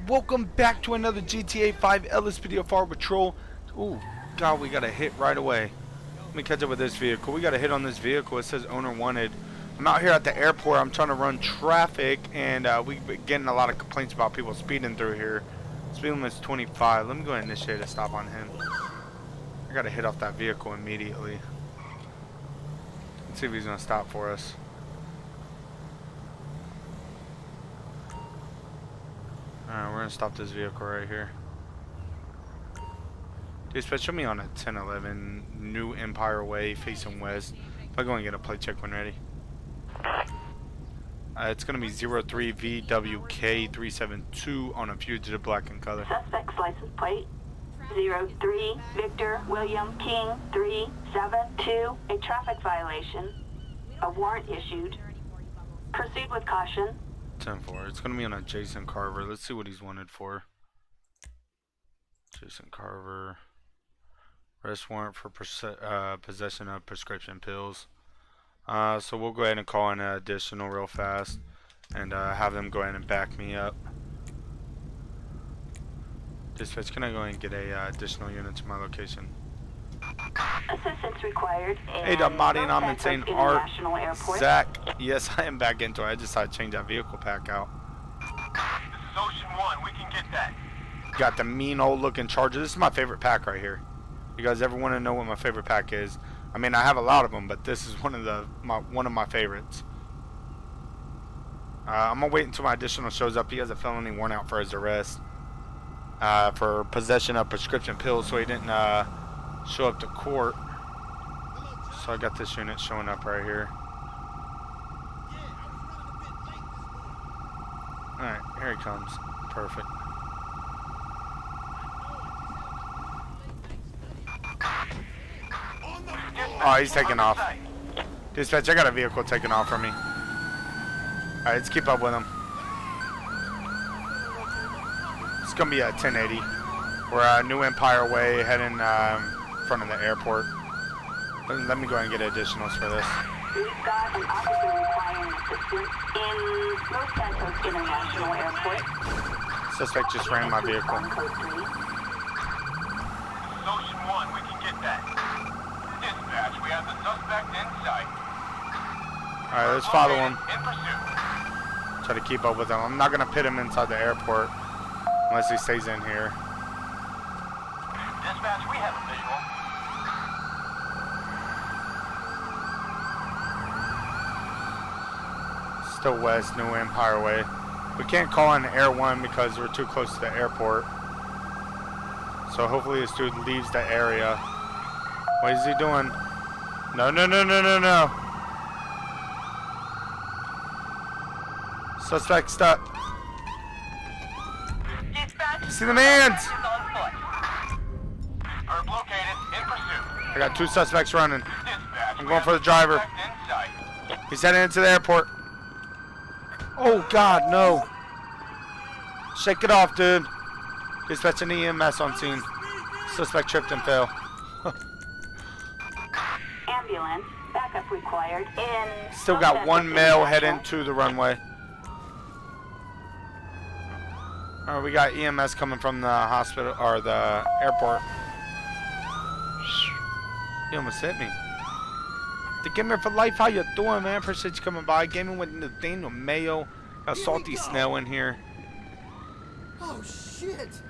welcome back to another GTA 5 LSPDFR patrol. Oh god, we got a hit right away. Let me catch up with this vehicle. We got a hit on this vehicle. It says owner wanted. I'm out here at the airport. I'm trying to run traffic, and we've been getting a lot of complaints about people speeding through here. Speed limit is 25. Let me go ahead and initiate a stop on him. I got to hit off that vehicle immediately. Let's see if he's going to stop for us. Alright, we're going to stop this vehicle right here. Dispatch, show me on a 1011 New Empire Way facing west. If I go and get a plate check when ready. It's going to be 03VWK372 on a fugitive black in color. Suspect's license plate 03 Victor William King 372. A traffic violation. A warrant issued. Proceed with caution. 10-4. It's going to be on a Jason Carver. Let's see what he's wanted for. Jason Carver. Arrest warrant for possession of prescription pills. So we'll go ahead and call in an additional real fast and have them go ahead and back me up. Dispatch, can I go ahead and get a additional unit to my location? Assistance required. Hey, Marty, and I'm insane Art. Airport. Zach, yes, I am back into it. I just had to change that vehicle pack out. This is Ocean 1. We can get that. Got the mean old looking Charger. This is my favorite pack right here. You guys ever want to know what my favorite pack is? I mean, I have a lot of them, but this is one of my favorites. I'm gonna wait until my additional shows up. He has a felony warrant out for his arrest for possession of prescription pills, so he didn't show up to court. So I got this unit showing up right here. Alright, here he comes. Perfect. Oh, he's taking off. Dispatch, I got a vehicle taking off from me. Alright, let's keep up with him. It's gonna be a 1080. We're at New Empire Way, heading in front of the airport. Let me go ahead and get additionals for this. We've got an officer requiring assistance in Los Santos International Airport. Suspect just ran my vehicle. On code 3. This is Ocean 1. We can get that. Dispatch, we have the suspect in sight. Alright, let's follow him. In pursuit. Try to keep up with him. I'm not gonna pit him inside the airport unless he stays in here. Dispatch, we have a visual. Still west, New Empire Way. We can't call in Air 1 because we're too close to the airport. So hopefully this dude leaves the area. What is he doing? No, no, no, no, no, no. Suspect stuck. Dispatch, See the mans! Perp located. In pursuit. I got two suspects running. Dispatch, I'm we going have for the driver. suspect in sight. He's heading into the airport. Oh God, no. Shake it off, dude. Dispatch an EMS on scene. Suspect tripped and fell. Ambulance. Backup required in Still Los got Santos one male International. heading to the runway. Alright, we got EMS coming from the hospital or the airport. He almost hit me. The Gamer for Life, how you doing, man? Appreciate you coming by. Gaming with Nathaniel Mayo. Got Salty Snail in here. Oh shit!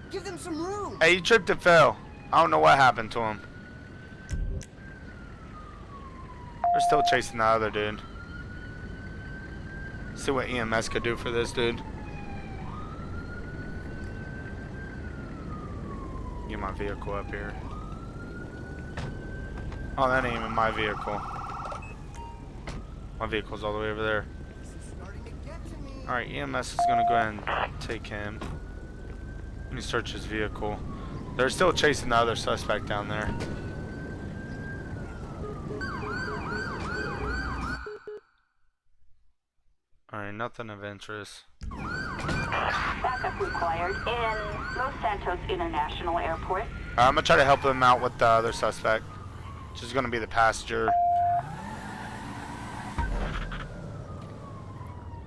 Give them some room. Hey, he tripped and fell. I don't know what happened to him. We're still chasing the other dude. See what EMS could do for this dude. Get my vehicle up here. Oh, that ain't even my vehicle. My vehicle's all the way over there. Alright, EMS is gonna go ahead and take him. Let me search his vehicle. They're still chasing the other suspect down there. Alright, nothing of interest. Backup required in Los Santos International Airport. I'm gonna try to help them out with the other suspect. Which is gonna be the passenger.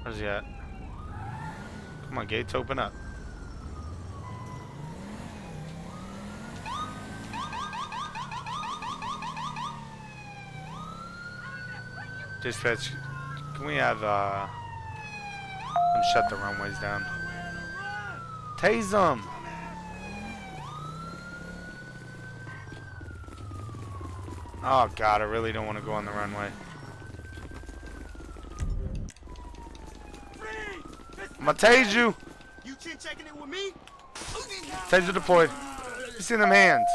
Where's he at? Come on, gates, open up. Dispatch, can we have, them shut the runways down? Tase them! Oh god, I really don't want to go on the runway. I'm gonna tase you! You chin checking it with me? Taser deployed. You see them hands?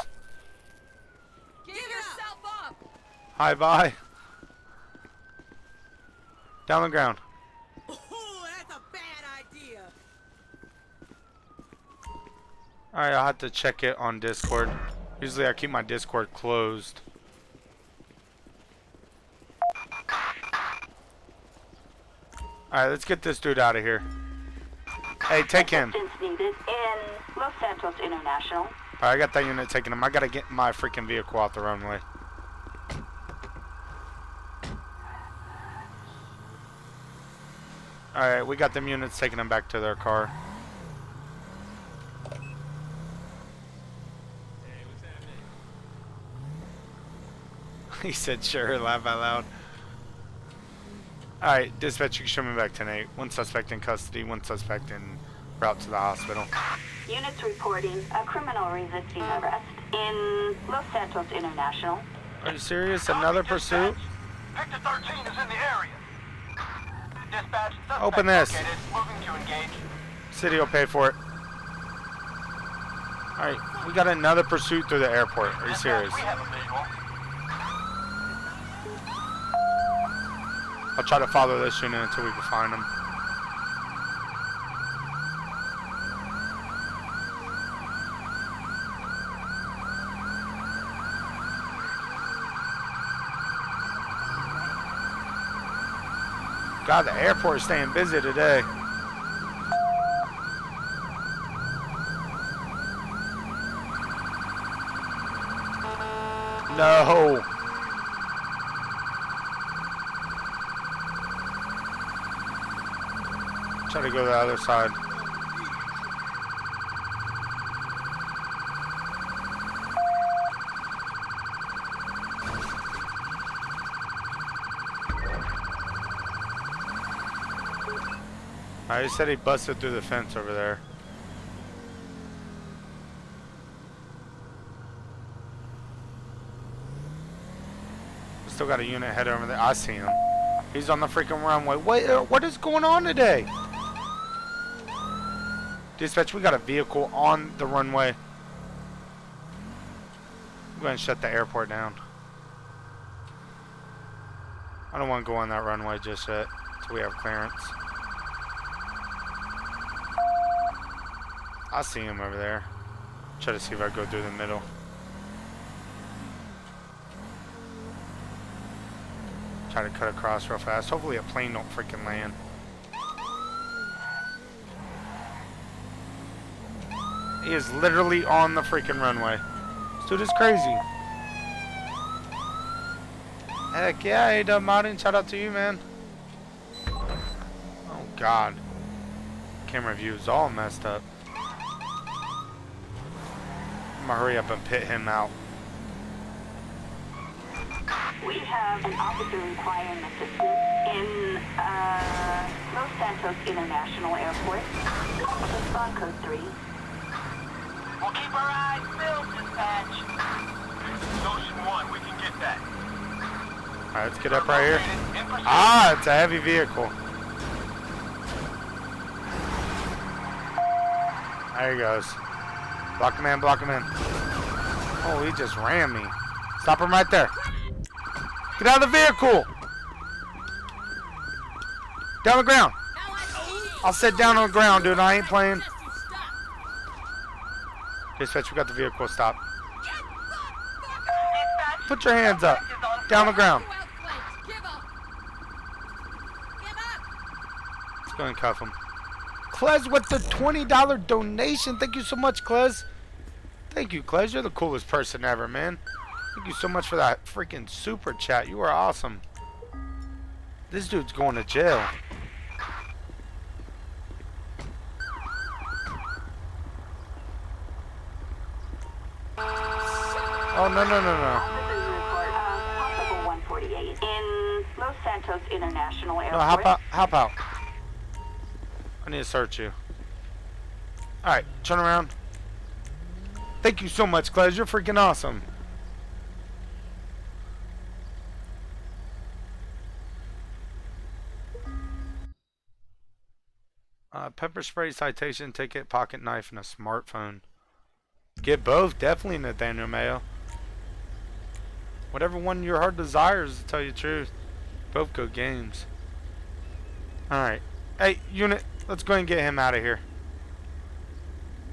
Give yourself up! Hi, bye. Down on the ground. Oh, that's a bad idea. Alright, I'll have to check it on Discord. Usually I keep my Discord closed. Alright, let's get this dude out of here. Hey, take him. Assistance needed in Los Santos International. Alright, I got that unit taking him. I gotta get my freaking vehicle off the runway. Alright, we got them units taking them back to their car. He said sure, laugh out loud. Alright, dispatch, you can show me back tonight. One suspect in custody, one suspect en route to the hospital. Units reporting a criminal resisting arrest in Los Santos International. Are you serious? Another pursuit? Victor 13 is in the area. Dispatch, suspect Open this. located, moving to engage. City will pay for it. Alright, we got another pursuit through the airport. Are you Dispatch, serious? we have a visual. I'll try to follow this unit until we can find him. God, the airport is staying busy today. No. Try to go to the other side. He said he busted through the fence over there. We still got a unit head over there. I see him. He's on the freaking runway. What is going on today? Dispatch, we got a vehicle on the runway. I'm going to shut the airport down. I don't want to go on that runway just yet until we have clearance. I see him over there. Try to see if I go through the middle. Try to cut across real fast. Hopefully a plane don't freaking land. He is literally on the freaking runway. This dude is crazy. Heck yeah, A-Dub Modding. Shout out to you, man. Oh, God. Camera view is all messed up. I'm gonna hurry up and pit him out. We have an officer requiring assistance in Los Santos International Airport. Respond code 3. We'll keep our eyes peeled, dispatch. Ocean 1, we can get that. Alright, let's get up right here. In pursuit. Ah, it's a heavy vehicle. There he goes. Block him in, block him in. Oh, he just ran me. Stop him right there. Get out of the vehicle. Down the ground. I'll sit down on the ground, dude. I ain't playing. Dispatch, we got the vehicle stopped. Put your hands up. Down the ground. Let's go and cuff him. Klez with the $20 donation. Thank you so much, Klez. Thank you, Klez. You're the coolest person ever, man. Thank you so much for that freaking super chat. You are awesome. This dude's going to jail. Oh, no, no, no, no. Officers report possible 148 in Los Santos Santos International Airport. No, hop out. Hop out. I need to search you. Alright, turn around. Thank you so much, Clay. You're freaking awesome. Pepper spray, citation, ticket, pocket knife, and a smartphone. Get both, definitely, Nathaniel Mayo. Whatever one your heart desires, to tell you the truth. Both good games. Alright. Hey, unit, let's go and get him out of here.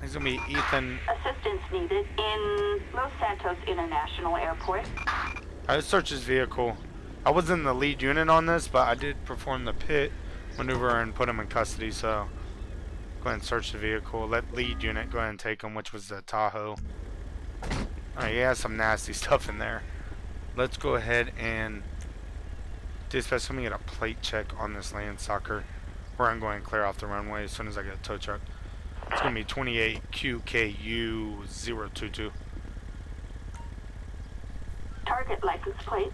He's gonna be Ethan. Assistance needed in Los Santos International Airport. I searched his vehicle. I wasn't in the lead unit on this, but I did perform the pit maneuver and put him in custody, so go ahead and search the vehicle. Let lead unit go ahead and take him, which was the Tahoe. Alright, he has some nasty stuff in there. Let's go ahead and dispatch. Let me get a plate check on this land sucker, where I'm going to clear off the runway as soon as I get a tow truck. It's going to be 28 QKU022. Target license plate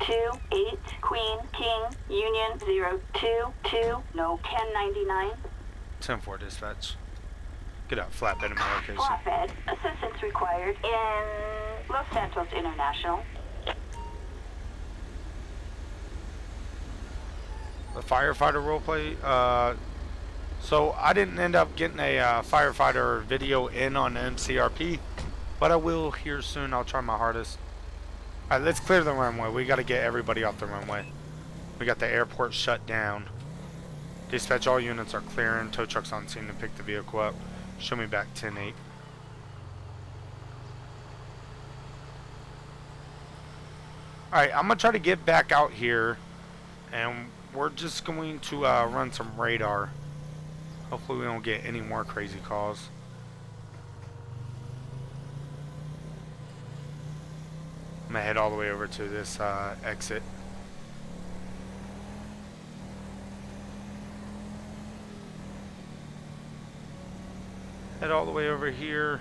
28 Queen King Union 022. No 1099. 10-4 dispatch. Get out flatbed in my location. Flatbed. Assistance required in Los Santos International. The firefighter roleplay. So I didn't end up getting a firefighter video in on MCRP, but I will here soon. I'll try my hardest. Alright, let's clear the runway. We got to get everybody off the runway. We got the airport shut down. Dispatch, all units are clearing. Tow trucks on scene to pick the vehicle up. Show me back 10-8. Alright, I'm going to try to get back out here, and we're just going to run some radar. Hopefully we don't get any more crazy calls. I'm going to head all the way over to this exit. Head all the way over here,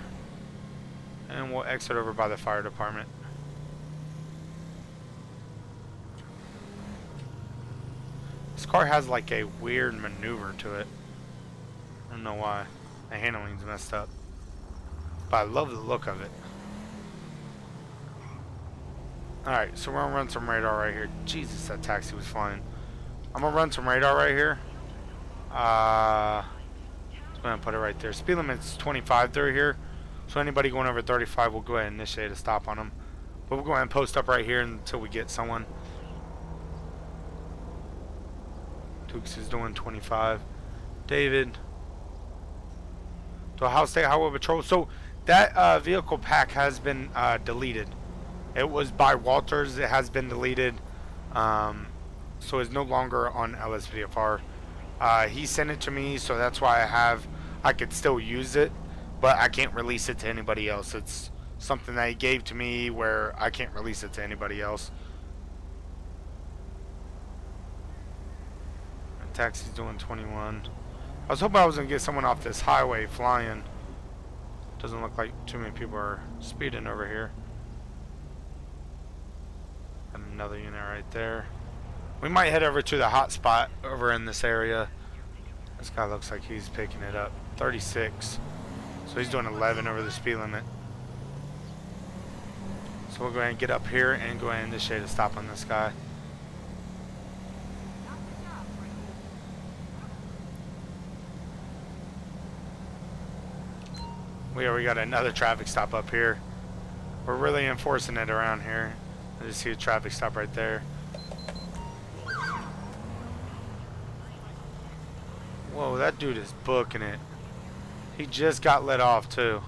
and we'll exit over by the fire department. This car has like a weird maneuver to it. I don't know why. The handling's messed up, but I love the look of it. Alright, so we're gonna run some radar right here. Jesus, that taxi was flying. I'm gonna run some radar right here. I'm gonna put it right there. Speed limit's 25 through here, so anybody going over 35 will go ahead and initiate a stop on them. But we'll go ahead and post up right here until we get someone. Dukes is doing 25. David. To Ohio State Highway Patrol. So that vehicle pack has been deleted. It was by Walters. It has been deleted. So it's no longer on LSPDFR. He sent it to me, so that's why I could still use it, but I can't release it to anybody else. It's something that he gave to me where I can't release it to anybody else. Taxi's doing 21. I was hoping I was going to get someone off this highway flying. Doesn't look like too many people are speeding over here. And another unit right there. We might head over to the hot spot over in this area. This guy looks like he's picking it up. 36. So he's doing 11 over the speed limit. So we'll go ahead and get up here and go ahead and initiate a stop on this guy. We got another traffic stop up here. We're really enforcing it around here. I just see a traffic stop right there. Whoa, that dude is booking it. He just got let off too.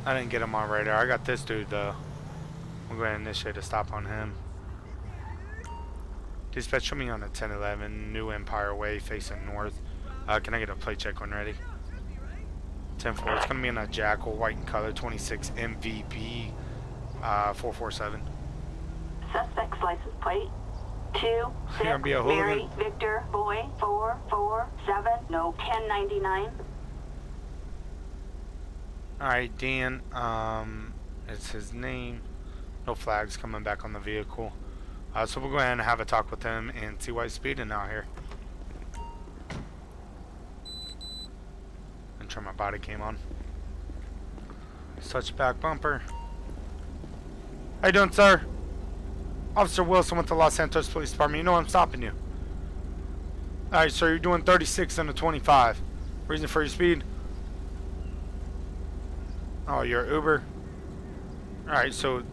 I didn't get him on radar. I got this dude though. We'll go ahead and initiate a stop on him. Dispatch, show me on the 1011 New Empire Way facing north. Can I get a plate check when ready? 10-4. It's going to be in a Jackal, white in color, 26 MVP 447. Suspect's license plate 2 6 Gonna be a hooligan. Mary Victor Boy 447. No 1099. Alright, Dan, it's his name. No flags coming back on the vehicle. So we'll go ahead and have a talk with him and see why he's speeding out here. And turn my body cam on. Touch back bumper. How you doing, sir? Officer Wilson with the Los Santos Police Department. You know I'm stopping you. Alright, sir, you're doing 36 and a 25. Reason for your speed? Oh, you're Uber? Alright, so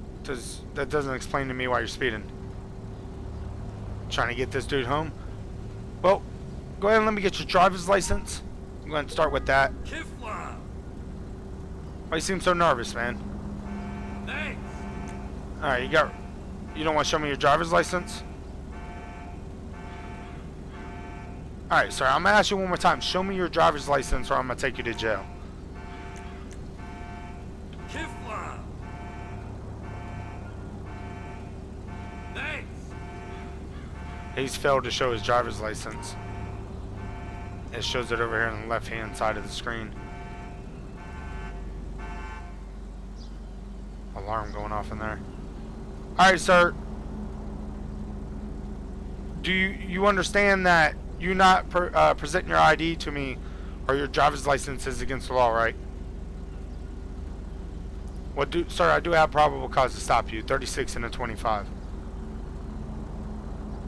that doesn't explain to me why you're speeding. Trying to get this dude home? Well, go ahead and let me get your driver's license. I'm going to start with that. Kifla! Why you seem so nervous, man? Thanks! Alright, you don't want to show me your driver's license? Alright, sir, I'm going to ask you one more time. Show me your driver's license or I'm going to take you to jail. Kifla! Thanks! He's failed to show his driver's license. It shows it over here on the left-hand side of the screen. Alarm going off in there. Alright, sir. Do you understand that you not presenting your ID to me or your driver's license is against the law, right? Sir, I do have probable cause to stop you. 36 and a 25.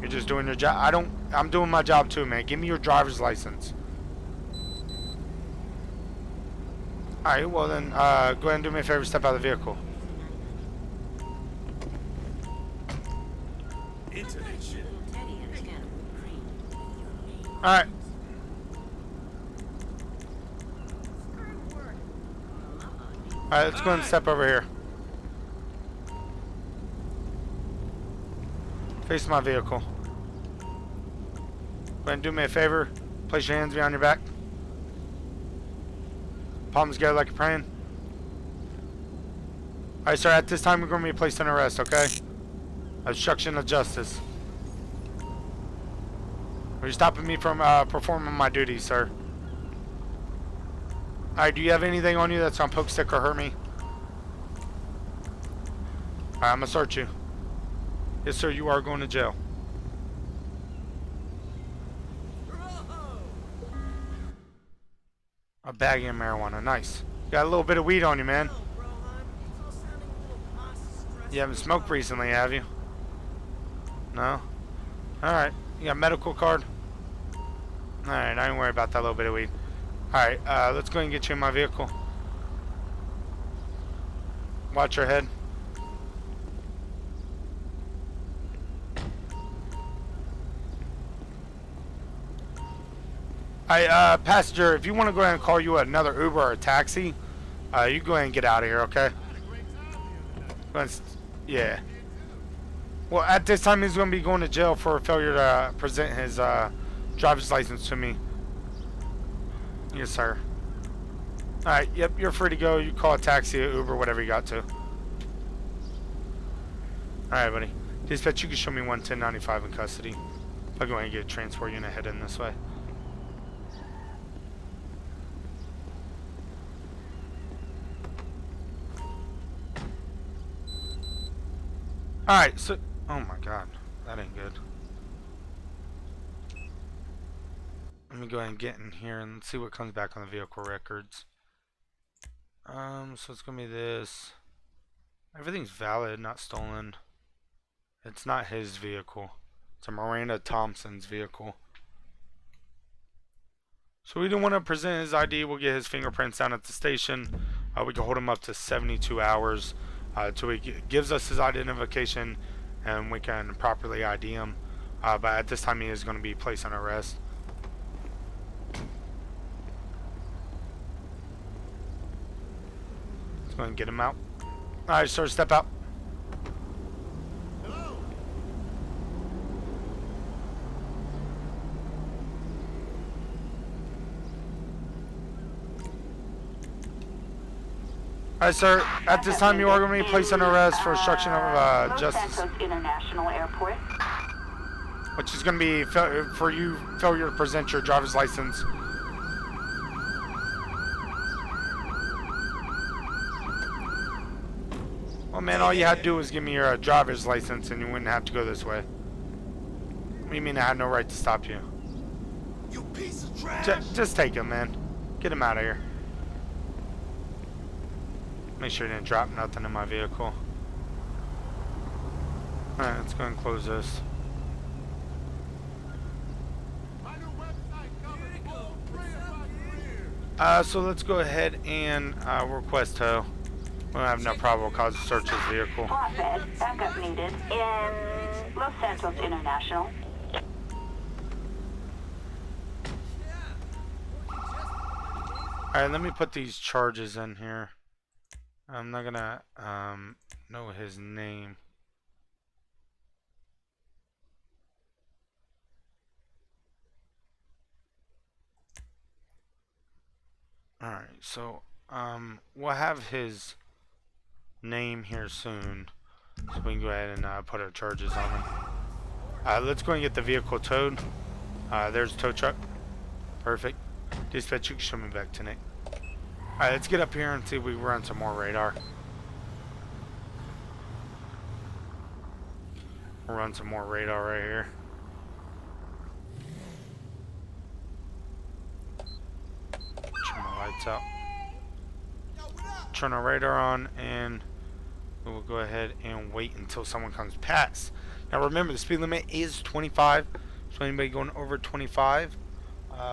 You're just doing your job. I'm doing my job too, man. Give me your driver's license. Alright, well then, go ahead and do me a favor. Step out of the vehicle. Internet shit. Alright. Alright, let's go ahead and step over here. Face my vehicle. Go ahead and do me a favor. Place your hands behind your back. Palms together like you're praying. Alright, sir, at this time we're going to be placed in arrest, okay? Obstruction of justice. Are you stopping me from performing my duties, sir? Alright, do you have anything on you that's on poke stick or hurt me? Alright, I'm gonna search you. Yes, sir, you are going to jail. A bag of marijuana, nice. Got a little bit of weed on you, man. You haven't smoked recently, have you? No? Alright, you got a medical card? Alright, I don't worry about that little bit of weed. Alright, let's go ahead and get you in my vehicle. Watch your head. Alright, passenger, if you want to go ahead and call you another Uber or a taxi, you go ahead and get out of here, okay? Yeah. Well, at this time, he's going to be going to jail for failure to present his driver's license to me. Yes, sir. Alright, yep, you're free to go. You call a taxi, a Uber, whatever you got to. Alright, buddy. Dispatch, you can show me 11095 in custody. I'll go ahead and get a transport unit heading this way. Alright, so... Oh my god. That ain't good. Let me go ahead and get in here and see what comes back on the vehicle records. So it's gonna be this. Everything's valid, not stolen. It's not his vehicle. It's a Miranda Thompson's vehicle. So we don't want to present his ID. We'll get his fingerprints down at the station. We can hold him up to 72 hours till he gives us his identification and we can properly ID him. But at this time he is going to be placed on arrest. Let's go ahead and get him out. Alright, sir, step out. Alright, sir. At this time, you are going to be placed on arrest for obstruction of justice. Santos International Airport. Which is going to be for you failure to present your driver's license. Well, Well, man, all you had to do was give me your driver's license and you wouldn't have to go this way. What do you mean I had no right to stop you? You piece of trash! Just take him, man. Get him out of here. Make sure you didn't drop nothing in my vehicle. Alright, let's go and close this. So let's go ahead and request tow. We don't have no probable cause to search this vehicle. Flatbed, backup needed in Los Santos International. Alright, let me put these charges in here. I'm not gonna know his name. Alright, so we'll have his name here soon, so we can go ahead and put our charges on him. Let's go and get the vehicle towed. There's a tow truck. Perfect. Dispatch, you can show me back tonight. Alright, let's get up here and see if we can run some more radar. We'll run some more radar right here. Turn my lights out. Turn our radar on, and we will go ahead and wait until someone comes past. Now remember, the speed limit is 25, so anybody going over 25,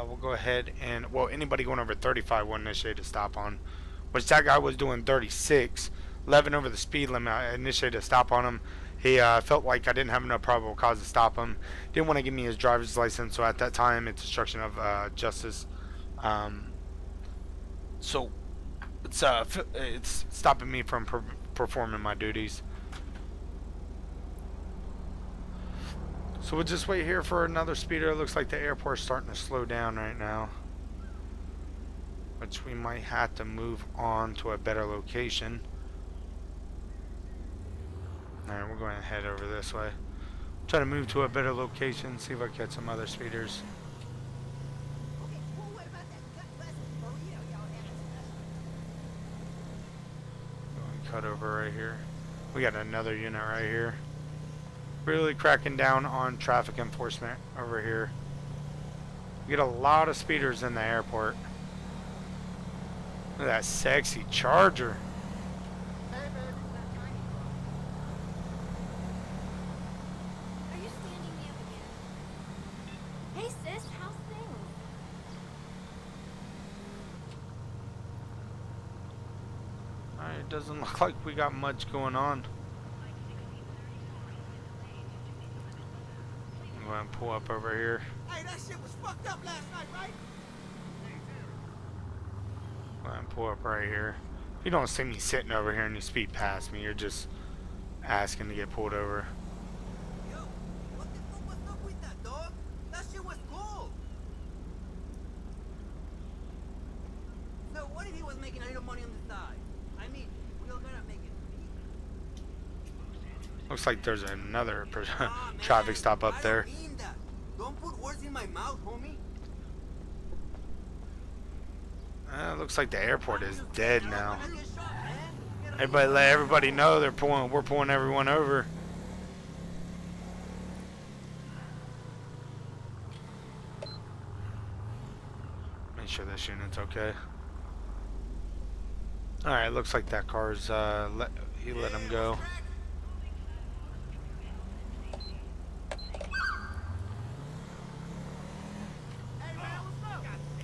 we'll go ahead and, well, anybody going over 35 will initiate a stop on, which that guy was doing 36, 11 over the speed limit. I initiated a stop on him. He felt like I didn't have enough probable cause to stop him. Didn't want to give me his driver's license, so at that time it's obstruction of justice. So it's stopping me from performing my duties. So we'll just wait here for another speeder. It looks like the airport's starting to slow down right now, which we might have to move on to a better location. Alright, we're going to head over this way. Try to move to a better location, see if I catch some other speeders. Cut over right here. We got another unit right here. Really cracking down on traffic enforcement over here. We get a lot of speeders in the airport. Look at that sexy Charger. Are you standing me up again? Hey sis, how's things? Alright, it doesn't look like we got much going on. I'm going to pull up over here. Hey, that shit was fucked up last night, right? I'm going to pull up right here. If you don't see me sitting over here and you speed past me, you're just asking to get pulled over. Yo, what the fuck was up with that, dog? That shit was cool. So what if he was making a little money on the side? I mean, we all gotta make it. Looks like there's another Ah, man, traffic stop up there. I don't mean that. Don't put words in my mouth, homie. Looks like the airport is dead now. I get shot, man. Everybody let everybody know we're pulling everyone over. Make sure this unit's okay. Alright, looks like that car's he let him go.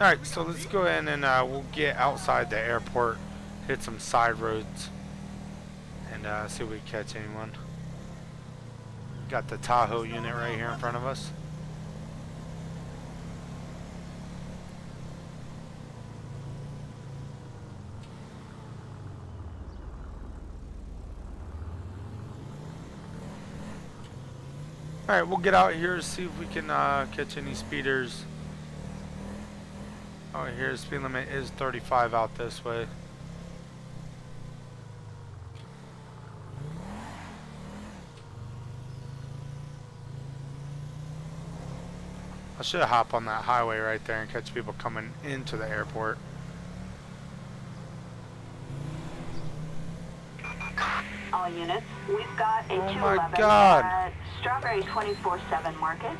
Alright, so let's go in and we'll get outside the airport, hit some side roads, and see if we can catch anyone. Got the Tahoe unit right here in front of us. Alright, we'll get out here, see if we can catch any speeders. Oh, here the speed limit is 35 out this way. I should hop on that highway right there and catch people coming into the airport. All units, we've got a Oh my 211 God. at Strawberry 24/7 Market.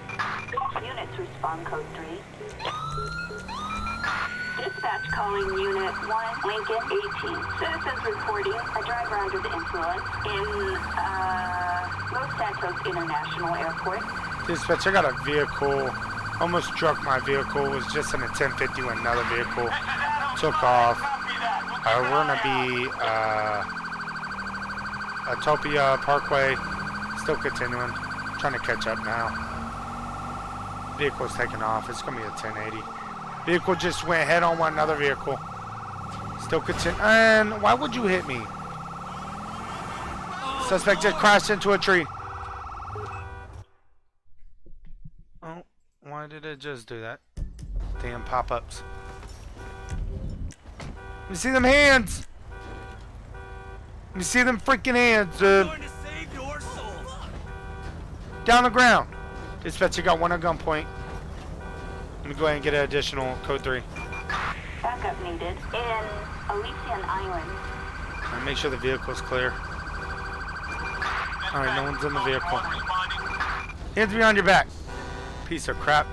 Units respond code 3. Dispatch calling Unit 1, Lincoln 18. Citizens reporting a driver under the influence in Los Santos International Airport. Dispatch, I got a vehicle. Almost struck my vehicle. Was just in a 1050 when another vehicle took off. We're gonna be Atopia Parkway. Still continuing. Trying to catch up now. Vehicle's taking off. It's gonna be a 1080. Vehicle just went head on one another vehicle. Still continue. And why would you hit me? Suspect just crashed into a tree. Oh, why did it just do that? Damn pop-ups. You see them hands? You see them freaking hands, dude? Down the ground. Dispatcher got one at gunpoint. Let me go ahead and get an additional code 3. Backup needed in Elysian Island. Alright, make sure the vehicle's clear. Alright, no one's in the vehicle. Hands behind your back. Piece of crap.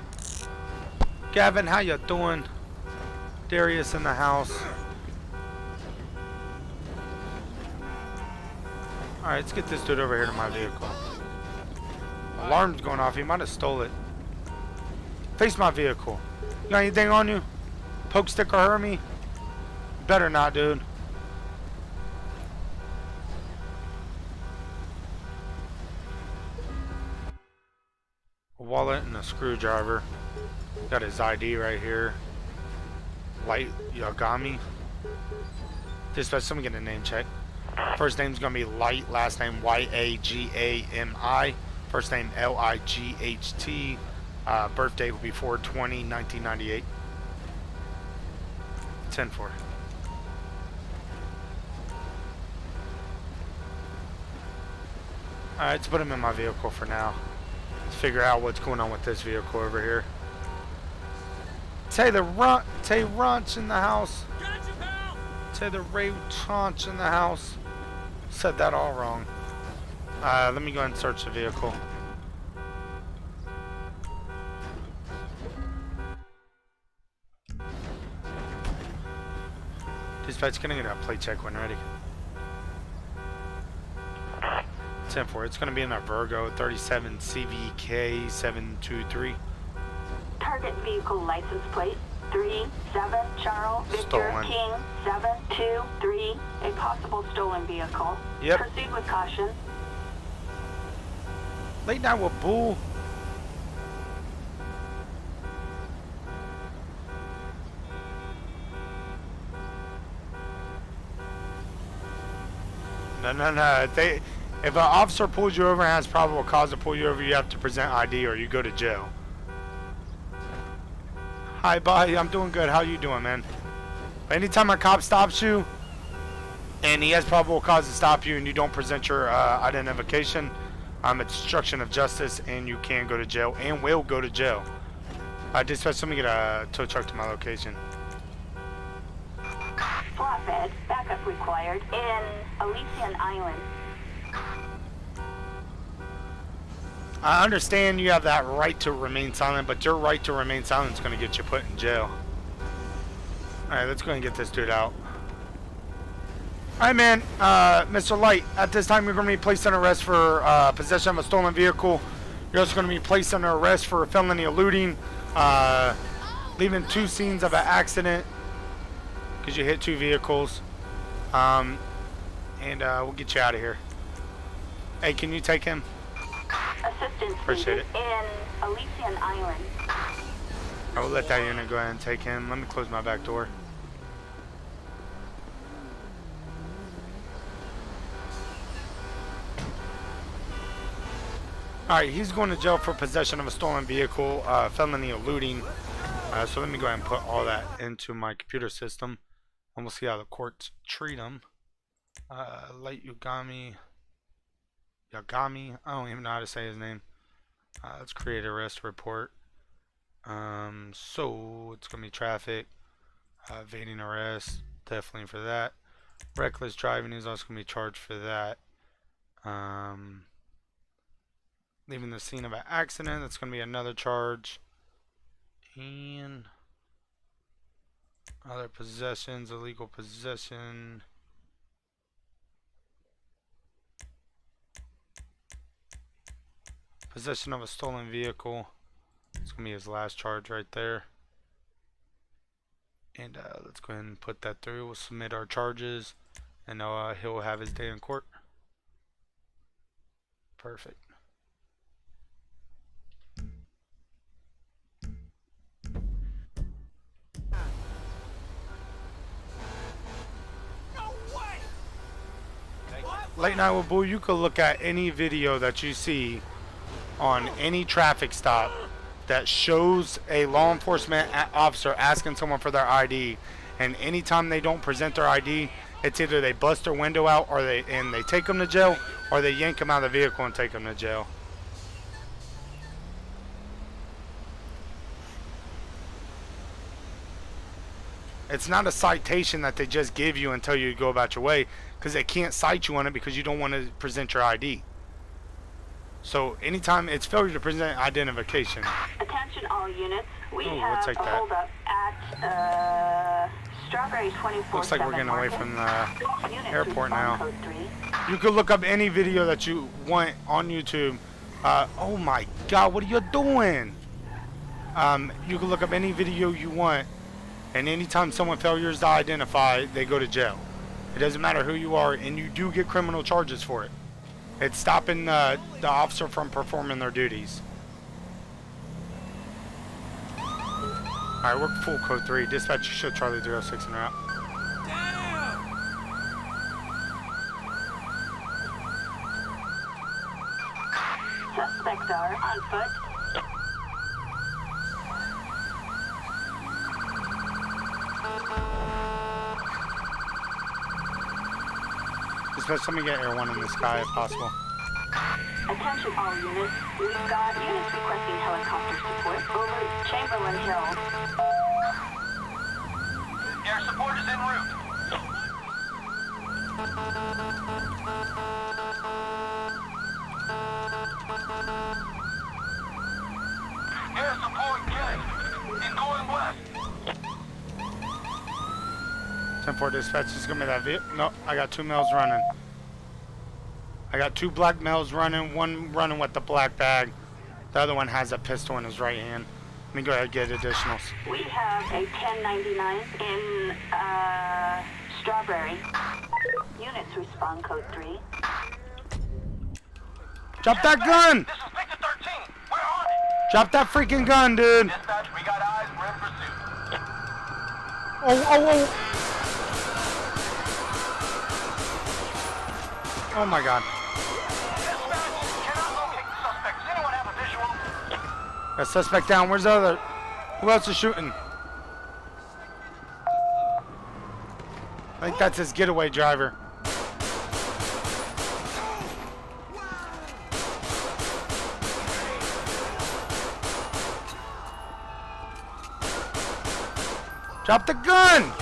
Gavin, how you doing? Darius in the house. Alright, let's get this dude over here to my vehicle. Alarm's going off. He might have stole it. Face my vehicle. You got anything on you? Poke stick or hurt me? Better not, dude. A wallet and a screwdriver. Got his ID right here. Light Yagami. Dispatch, let me get a name check. First name's gonna be Light, last name Yagami. First name Light. Birthday will be 4/20/1998. 10-4. Alright, let's put him in my vehicle for now. Let's figure out what's going on with this vehicle over here. Tay Runch in the house. Tay the Ray Tranch in the house. Said that all wrong. Let me go ahead and search the vehicle. Dispatch, can I get a plate check when ready? 10-4. It's going to be in a Virgo 37 CVK 723. Target vehicle license plate 37 Charles Victor Stolen. King 723. A possible stolen vehicle. Yep. Proceed with caution. Late night with Bull. No. If an officer pulls you over and has probable cause to pull you over, you have to present ID or you go to jail. Hi, buddy. I'm doing good. How you doing, man? Anytime a cop stops you and he has probable cause to stop you and you don't present your identification, it's obstruction of justice and you can go to jail and will go to jail. Dispatch, let me get a tow truck to my location. Flatbed, backup required in Elysian Island. I understand you have that right to remain silent, but your right to remain silent is going to get you put in jail. Alright, let's go and get this dude out. Alright, man. Mr. Light, at this time you're going to be placed under arrest for possession of a stolen vehicle. You're also going to be placed under arrest for felony eluding, leaving 2 scenes of an accident because you hit 2 vehicles. And we'll get you out of here. Hey, can you take him? Assistance Appreciate needed in Elysian Island. I will let that unit go ahead and take him. Let me close my back door. Alright, he's going to jail for possession of a stolen vehicle, felony eluding. So let me go ahead and put all that into my computer system. And we'll see how the courts treat him. Light Yagami. I don't even know how to say his name. Let's create a arrest report. So it's gonna be traffic, evading arrest, definitely for that. Reckless driving is also gonna be charged for that. Leaving the scene of an accident. That's going to be another charge. And other possessions, illegal possession. Possession of a stolen vehicle. It's going to be his last charge right there. And let's go ahead and put that through. We'll submit our charges. And he'll have his day in court. Perfect. Late Night with Boo, you could look at any video that you see on any traffic stop that shows a law enforcement officer asking someone for their ID, and anytime they don't present their ID, it's either they bust their window out or they take them to jail, or they yank them out of the vehicle and take them to jail. It's not a citation that they just give you and tell you to go about your way, because they can't cite you on it because you don't want to present your ID. So anytime it's failure to present identification. Attention all units. We we'll have take a that. holdup at Strawberry 24/7 Looks like we're getting away Market. from the Units airport respond now. code 3. You could look up any video that you want on YouTube. Oh my God, what are you doing? You can look up any video you want, and anytime someone fails to identify, they go to jail. It doesn't matter who you are, and you do get criminal charges for it. It's stopping the officer from performing their duties. Alright, we're full code 3. Dispatch, you show Charlie 306 en route. Suspects are on foot. Dispatch, let me get Air 1 in the sky if possible. Attention all units. We've got units requesting helicopter support over Chamberlain Hills. Air support is en route. Air support, good. He's going west. 10-4 dispatch, is going to be that vehicle. No, I got 2 males running. I got 2 black males running, one running with the black bag. The other one has a pistol in his right hand. Let me go ahead and get additionals. We have a 1099 in Strawberry. Units respond code 3. Drop that gun! This is Victor 13. We're on it. Drop that freaking gun, dude! Dispatch, we got eyes. We're in pursuit. Oh. Oh my God. Dispatch, cannot locate the suspect. Does anyone have a visual? Got suspect down. Where's the other? Who else is shooting? I think that's his getaway driver. Drop the gun!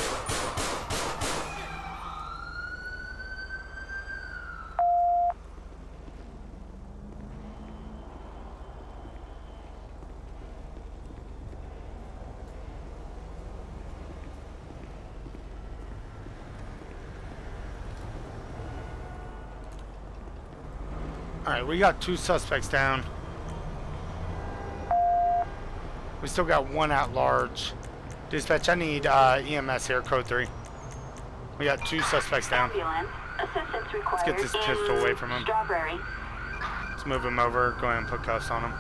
Alright, we got 2 suspects down. We still got 1 at large. Dispatch, I need EMS here, code 3. We got 2 suspects down. Ambulance. Assistance required. get this pistol away from him. Strawberry. Let's move him over. Go ahead and put cuffs on him.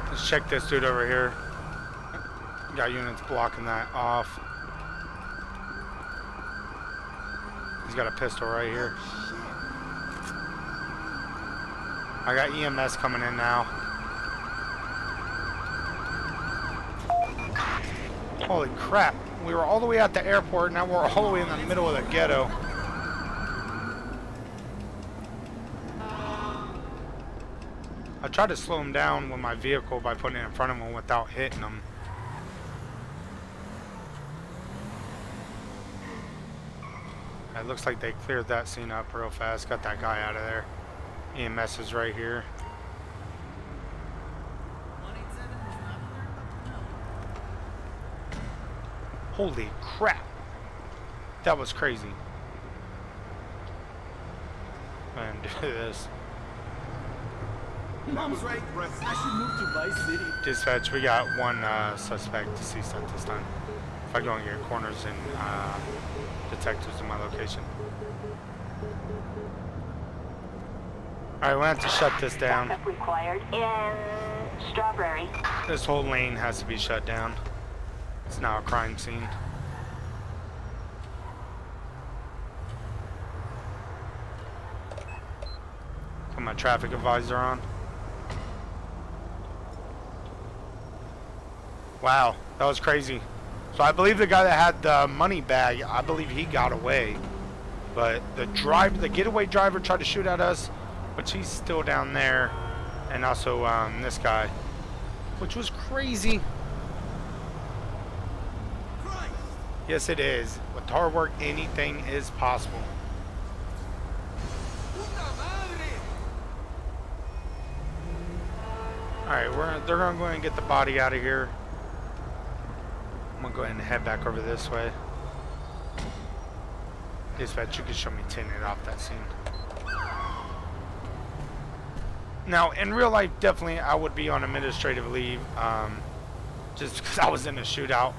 Let's check this dude over here. Got units blocking that off. He's got a pistol right here. I got EMS coming in now. Holy crap. We were all the way at the airport, now we're all the way in the middle of the ghetto. I tried to slow him down with my vehicle by putting it in front of him without hitting him. looks like they cleared that scene up real fast. Got that guy out of there. EMS is right here. Holy crap. That was crazy. I'm gonna do this. Mom's right. I should move to Vice City. Dispatch, we got one suspect deceased at this time. If I go and get corners and detectives in my location. Alright, we have to shut this down. Backup required in Strawberry. This whole lane has to be shut down. It's now a crime scene. Put my traffic advisor on. Wow, that was crazy. So I believe the guy that had the money bag, I believe he got away. But the getaway driver tried to shoot at us, which he's still down there. And also this guy, which was crazy. Yes, it is. With hard work, anything is possible. Alright, they're going to go ahead and get the body out of here. I'm going to go ahead and head back over this way. Dispatch, you can show me tinted off that scene. Now, in real life, definitely I would be on administrative leave. Just because I was in a shootout.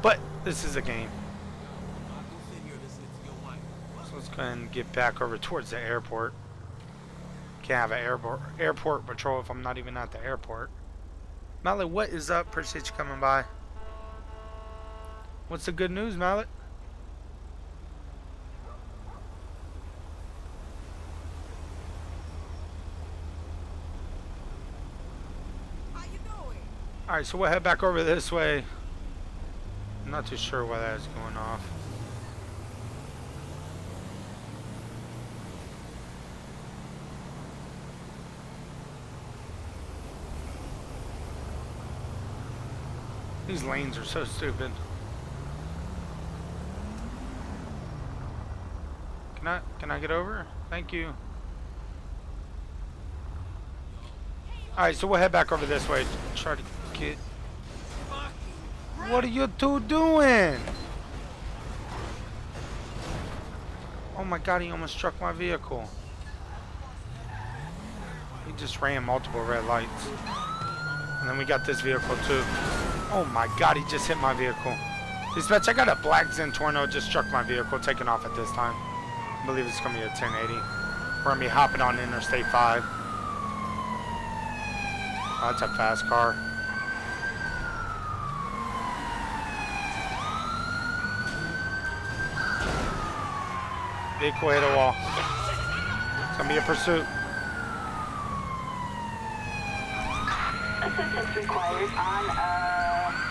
But this is a game. So let's go ahead and get back over towards the airport. Can't have an airport patrol if I'm not even at the airport. Mallet, what is up? Appreciate you coming by. What's the good news, Mallet? How you doing? Alright, so we'll head back over this way. I'm not too sure why that is going off. These lanes are so stupid. Can I get over? Thank you. Alright, so we'll head back over this way. Try to get... What are you two doing? Oh my god, he almost struck my vehicle. He just ran multiple red lights. And then we got this vehicle too. Oh my god, he just hit my vehicle. Dispatch, I got a black Zentorno, just struck my vehicle, taking off at this time. I believe it's going to be a 1080. We're going to be hopping on Interstate 5. Oh, that's a fast car. Vehicle hit a wall. It's going to be a pursuit. Assistance required on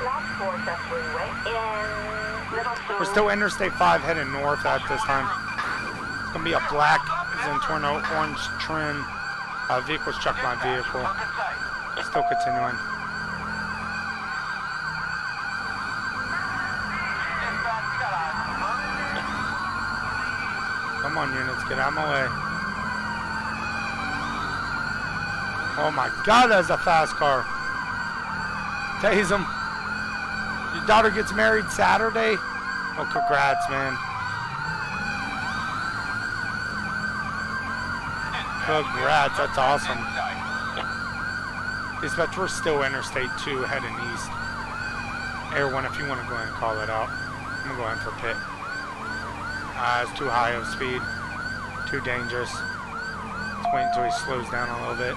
North 4th Freeway in Middle Seoul. We're still Interstate 5 heading north at this time. It's going to be a black Zentorno orange trim. Vehicle struck my vehicle. Still continuing. Come on, units, get out of my way. Oh my god, that's a fast car. Tase him. Your daughter gets married Saturday? Oh, congrats, man. Congrats, that's awesome. Dispatch, we're still Interstate 2 heading east. Air 1, if you want to go ahead and call it out. I'm going to go in for pit. It's too high of speed. Too dangerous. Let's wait until he slows down a little bit.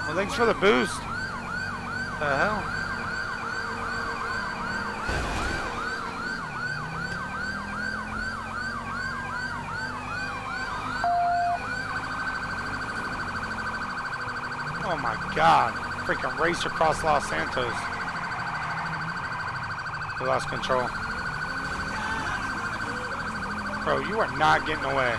Well, thanks for the boost. What the hell? Oh my god. Freaking race across Los Santos. We lost control. Bro, you are not getting away.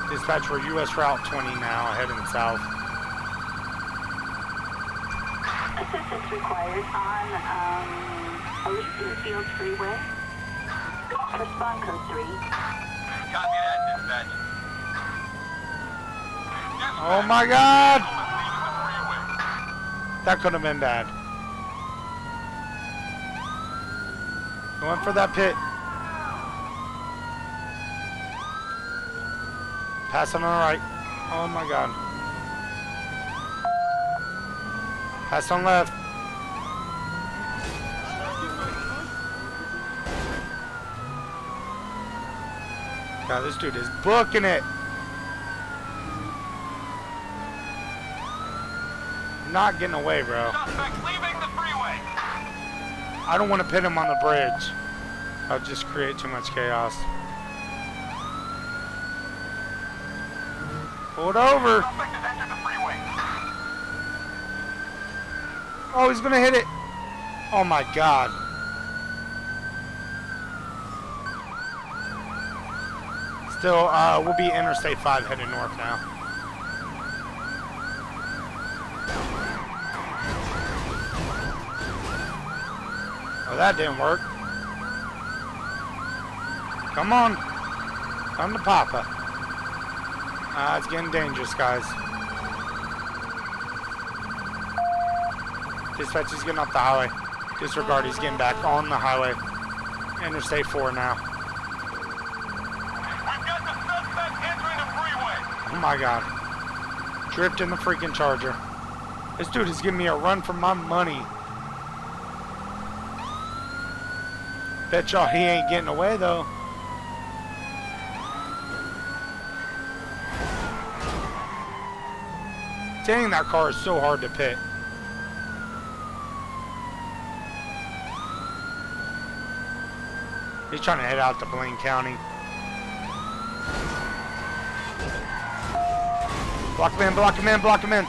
Dispatch, we're US Route 20 now, heading south. Assistance required on Elysian Fields Freeway. Respond code 3. Copy that, dispatch. Oh my God! Leaving the freeway. That could have been bad. Going for that pit. Pass on the right. Oh my God. Pass on left. God, this dude is booking it. Not getting away, bro. Suspect leaving the freeway. I don't want to pit him on the bridge. I'll just create too much chaos. Pull it over. Suspect has entered the freeway. Oh, he's gonna hit it. Oh my God. Still, we'll be Interstate 5 heading north now. Oh, that didn't work. Come on. Come to Papa. It's getting dangerous, guys. Dispatch, he's getting off the highway. Disregard, he's getting back on the highway. Interstate 4 now. We've got the suspect entering the freeway. Oh my God. Dripped in the freaking Charger. This dude is giving me a run for my money. Bet y'all he ain't getting away though. Dang, that car is so hard to pit. He's trying to head out to Blaine County. Block him in, block him in, block him in.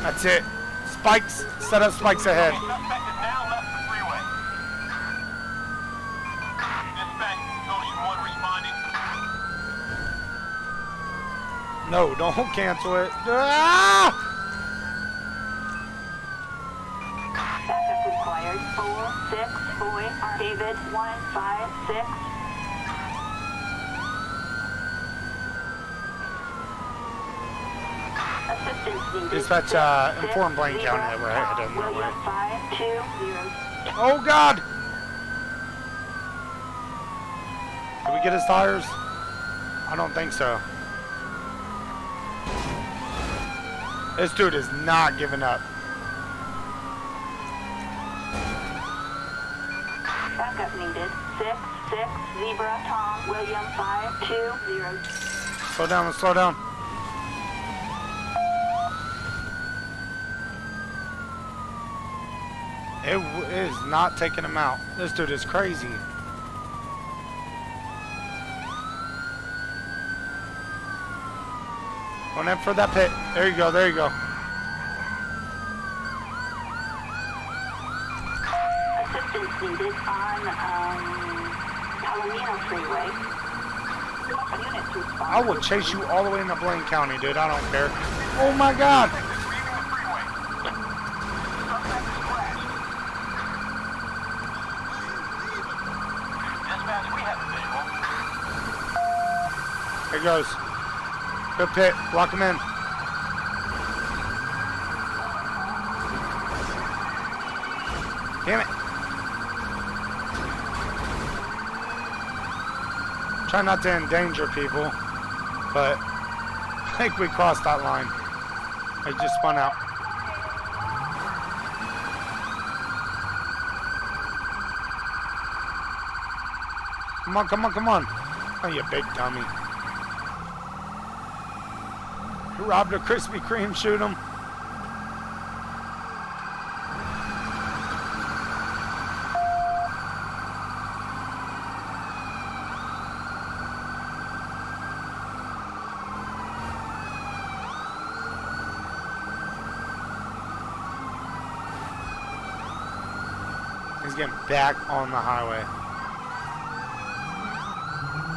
That's it. Spikes, set up spikes ahead. Suspect has now left the freeway. Dispatch, Ocean 1 responding. No, don't cancel it. Ah! Backup required. 4-6 boy. David 156. Assistance needed. Dispatch, inform Blaine County that we're heading that way. 520. Oh God! Did we get his tires? I don't think so. This dude is not giving up. Backup needed. 6-6 Zebra Tom William 520. Slow down, let's slow down. It is not taking him out. This dude is crazy. Going in for that pit. There you go, there you go. Assistance needed on Palomino Freeway. Units respond. I will chase you all the way into Blaine County, dude. I don't care. Oh my God! Leaving the freeway. Suspect is crashed. Dispatch, we have a visual. Here goes. Good pit. Lock him in. Damn it. Try not to endanger people, but I think we crossed that line. I just spun out. Come on, come on, come on. Oh, you big dummy. You robbed a Krispy Kreme, shoot him. He's getting back on the highway.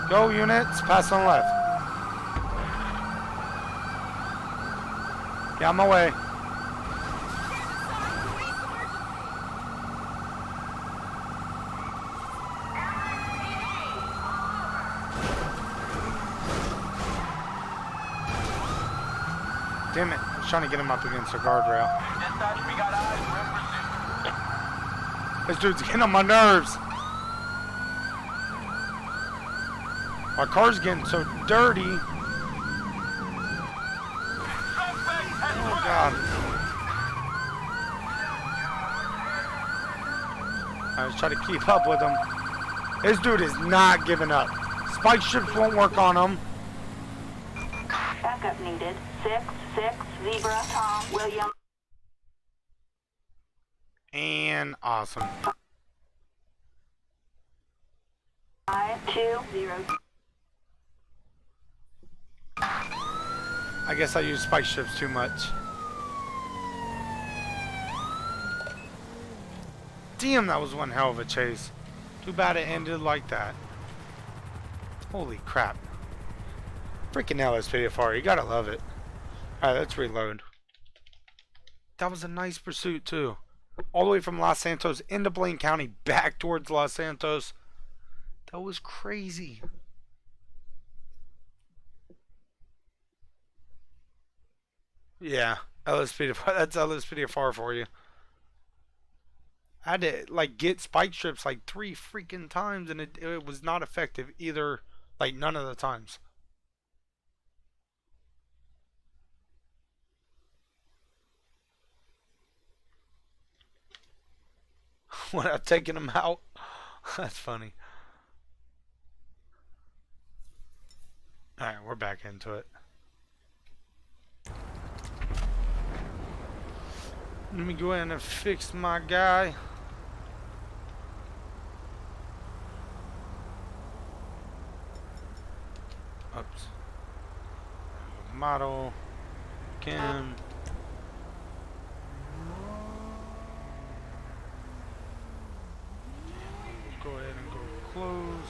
Go units, pass on left. Yeah, on my way. Damn it, I was trying to get him up against a guardrail. Dispatch, we got eyes. We're in pursuit. This dude's getting on my nerves. My car's getting so dirty. Oh, God. I was trying to keep up with him. This dude is not giving up. Spike strips won't work on him. Backup needed. 6-6 Zebra Tom William. And awesome. 5-2-0. I guess I use spike strips too much. Damn, that was one hell of a chase. Too bad it ended like that. Holy crap. Freaking LSPDFR, you gotta love it. Alright, let's reload. That was a nice pursuit too. All the way from Los Santos into Blaine County back towards Los Santos. That was crazy. Yeah, LSPDFR, that's LSPDFR for you. I had to like get spike strips like 3 freaking times and it was not effective either, like none of the times. When I've taken them out. That's funny. Alright, we're back into it. Let me go in and fix my guy. Oops. Model. Again. Go ahead and go close.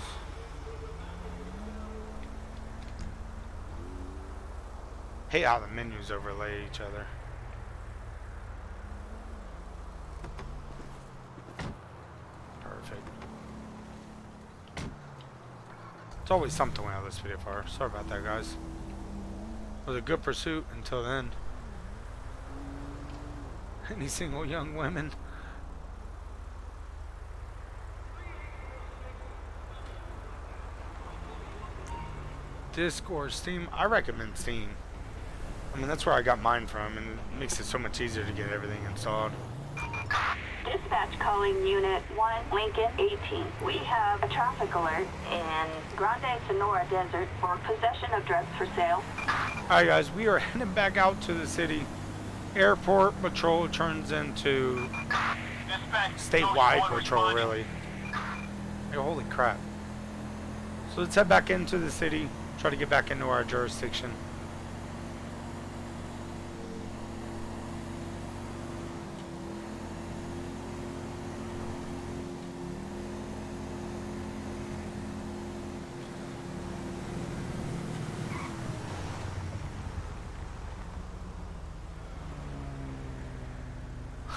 Hate how the menus overlay each other. Perfect. It's always something when I list video for. Sorry about that, guys. It was a good pursuit until then. Any single young women. Disc or Steam? I recommend Steam. I mean, that's where I got mine from, and it makes it so much easier to get everything installed. Dispatch calling Unit 1, Lincoln 18. We have a traffic alert in Grande Sonora Desert for possession of drugs for sale. Alright guys, we are heading back out to the city. Airport patrol turns into Dispatch, statewide Ghost 1 patrol, responding. really. Hey, holy crap. So let's head back into the city, try to get back into our jurisdiction.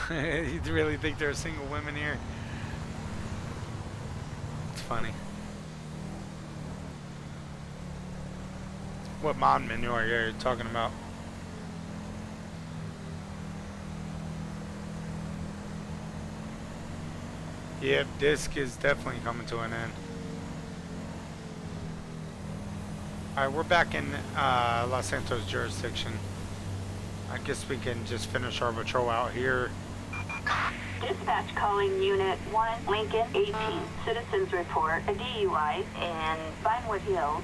You really think there are single women here? It's funny. What mod menu are you talking about? Yep, disc is definitely coming to an end. Alright, we're back in Los Santos jurisdiction. I guess we can just finish our patrol out here. Dispatch calling Unit 1, Lincoln 18. Citizens report a DUI in Vinewood Hills.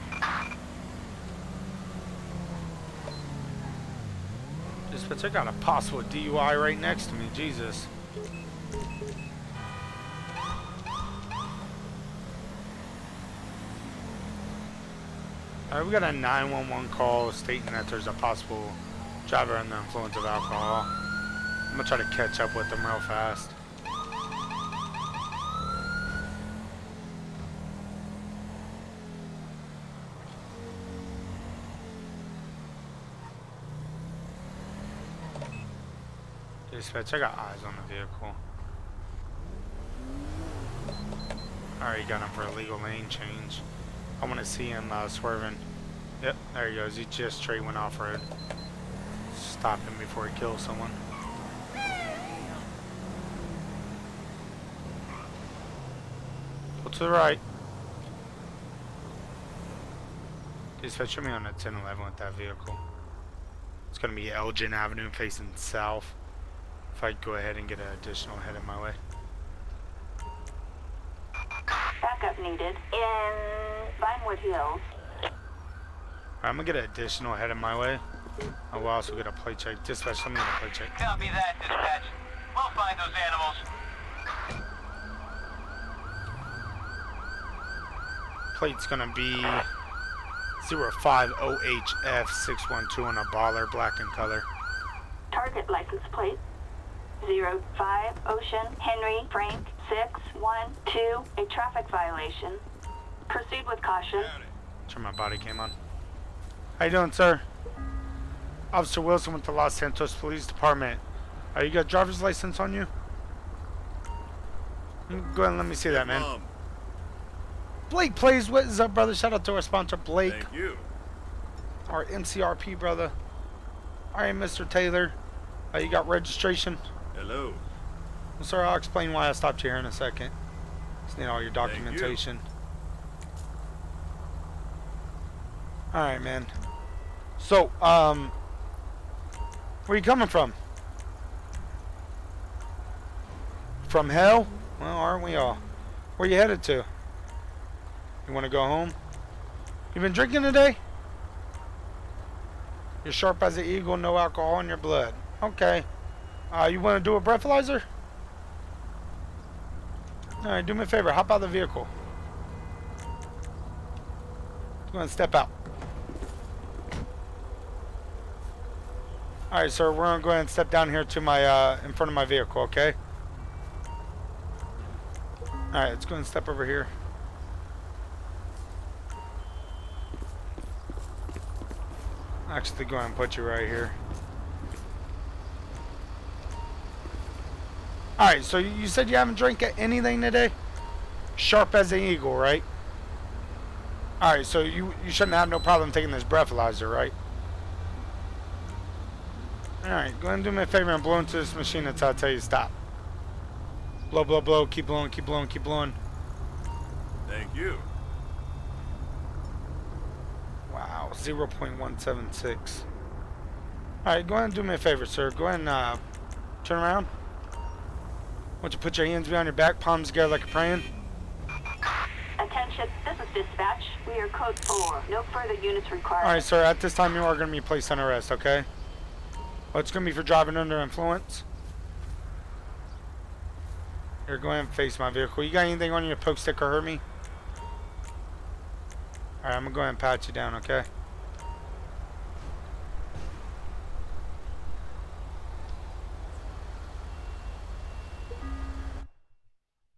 Dispatch, I got a possible DUI right next to me, Jesus. Alright, we got a 911 call stating that there's a possible driver under the influence of alcohol. I'm gonna try to catch up with them real fast. dispatch. I got eyes on the vehicle. Alright, got him for a legal lane change. I want to see him swerving. Yep, there he goes. He just straight went off-road. Stop him before he kills someone. Go to the right. Dispatch, show me on the 1011 with that vehicle. It's going to be Elgin Avenue facing south. If I go ahead and get an additional head in my way. Backup needed in Vinewood Hills. I'm going to get an additional head in my way. I will also get a plate check. Dispatch, let me get a plate check. Copy that, dispatch. We'll find those animals. Plate's going to be 050HF612 on a baller, black in color. Target license plate 05 Ocean Henry Frank 612. A traffic violation. Proceed with caution. Turn my body cam on. How you doing, sir? Officer Wilson with the Los Santos Police Department. You got a driver's license on you? Go ahead and let me see that, man. Blake plays. What is up, brother? Shout out to our sponsor, Blake. Thank you. Our MCRP, brother. Alright, Mr. Taylor. You got registration? Hello. Well, sir, I'll explain why I stopped you here in a second. Just need all your documentation. Alright, man. So, where you coming from? From hell? Well, aren't we all? Where you headed to? You want to go home? You been drinking today? You're sharp as an eagle, no alcohol in your blood. Okay. You want to do a breathalyzer? Alright, do me a favor. Hop out of the vehicle. Go ahead and step out. Alright, sir. We're going to go ahead and step down here to my, in front of my vehicle, okay? Alright, let's go ahead and step over here. Actually, go ahead and put you right here. Alright, so you said you haven't drank anything today? Sharp as an eagle, right? Alright, so you shouldn't have no problem taking this breathalyzer, right? Alright, go ahead and do me a favor and blow into this machine until I tell you to stop. Blow, blow, blow. Keep blowing, keep blowing, keep blowing. Thank you. Wow, 0.176. Alright, go ahead and do me a favor, sir. Go ahead and turn around. I want you to put your hands behind your back, palms together like you're praying. Attention, this is dispatch. We are code 4. No further units required. Alright, sir, at this time you are going to be placed on arrest, okay? Well, it's going to be for driving under influence. Here, go ahead and face my vehicle. You got anything on you to poke, stick, or hurt me? Alright, I'm going to go ahead and pat you down, okay?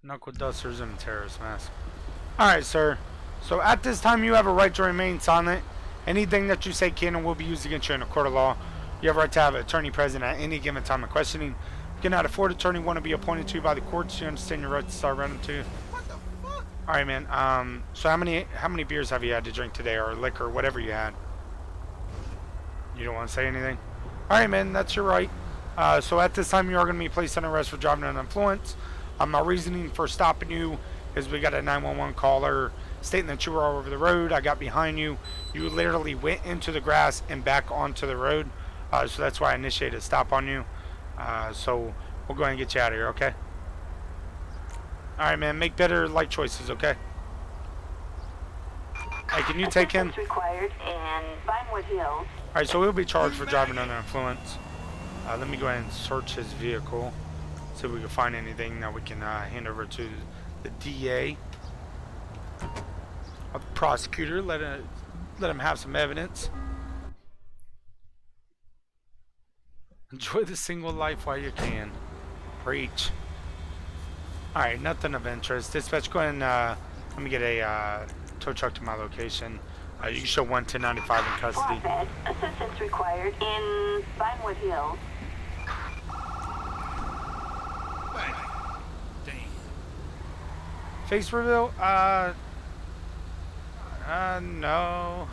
Knuckle dusters and a terrorist mask. Alright, sir. So at this time you have a right to remain silent. Anything that you say can and will be used against you in a court of law. You have a right to have an attorney present at any given time of questioning. You cannot afford an attorney want to be appointed to you by the courts. You understand your right to start running to you. What the fuck? Alright, man. So how many beers have you had to drink today, or liquor, whatever you had? You don't want to say anything? Alright, man, that's your right. So at this time you are going to be placed on arrest for driving under influence. My reasoning for stopping you is we got a 911 caller stating that you were all over the road. I got behind you. You literally went into the grass and back onto the road. So that's why I initiated a stop on you. So we'll go ahead and get you out of here, okay? Alright, man. Make better life choices, okay? Hey, can you take him? Required in Vinewood Hills. Alright, so he'll be charged for driving under influence. Let me go ahead and search his vehicle. See if we can find anything that we can hand over to the DA or the prosecutor. Let him have some evidence. Enjoy the single life while you can. Preach. Alright, nothing of interest. Dispatch, go ahead and let me get a tow truck to my location. You can show 11095 in custody. Swab assistance required in Vinewood Hills. Face reveal? No.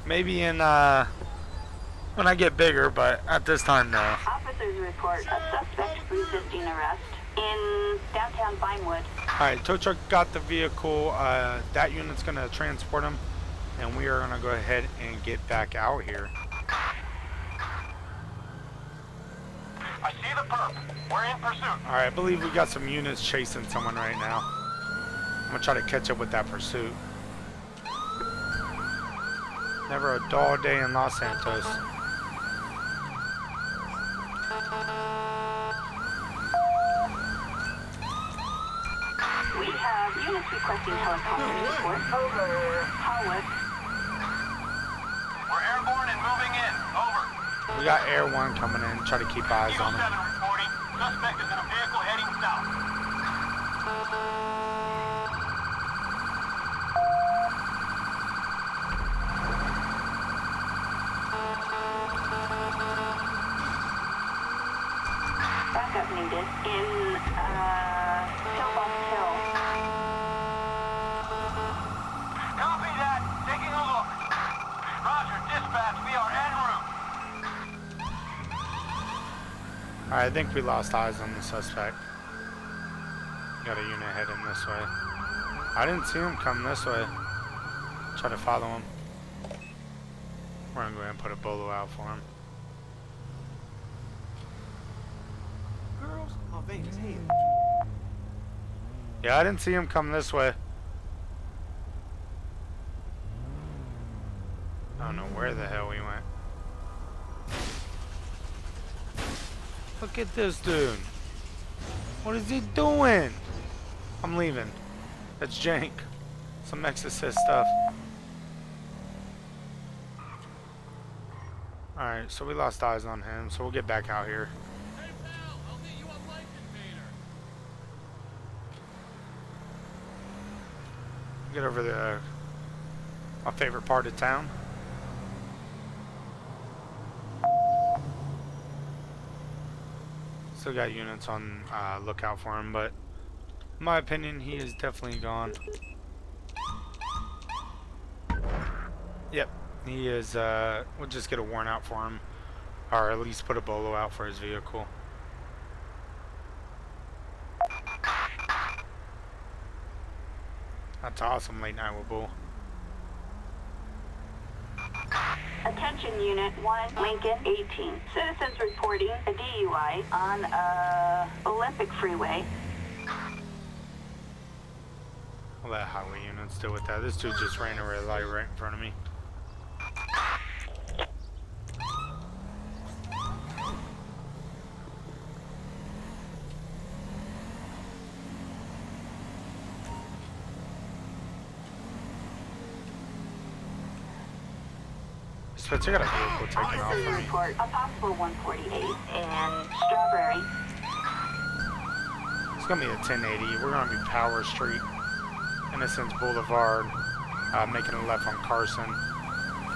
Maybe in, when I get bigger, but at this time, no. Officers report a suspect resisting arrest in downtown Vinewood. Alright, tow truck got the vehicle. That unit's going to transport him. And we are going to go ahead and get back out here. I see the perp. We're in pursuit. Alright, I believe we got some units chasing someone right now. I'm going to try to catch up with that pursuit. Never a dull day in Los Santos. We have units requesting helicopter support over Hollywood. We're airborne and moving in. Over. We got Air 1 coming in. Try to keep eyes Eagle on 7 him. reporting. Suspect is in a vehicle heading south. Backup needed in Pillbox Hill. Copy that. Taking a look. Roger, dispatch. We are en route. Alright, I think we lost eyes on the suspect. Got a unit heading this way. I didn't see him come this way. Try to follow him. We're gonna go ahead and put a bolo out for him. Girls? Oh, Vegas, hey. Yeah, I didn't see him come this way. I don't know where the hell he went. Look at this dude. What is he doing? I'm leaving. That's jank. Some Exorcist stuff. Alright, so we lost eyes on him, so we'll get back out here. Hey pal, I'll meet you on Life Invader. Get over to my favorite part of town. Still got units on lookout for him, but in my opinion, he is definitely gone. Yep, he is. We'll just get a warrant out for him, or at least put a bolo out for his vehicle. That's awesome, late night with Bull. Attention Unit 1, Lincoln 18. Citizens reporting a DUI on Olympic Freeway. I'll let highway units deal with that. This dude just ran a red light right in front of me. Spencer, I got a vehicle taken off Officers of me. report a possible 148 in Strawberry. It's gonna be a 1080. We're gonna be Power Street, Innocence Boulevard, making a left on Carson.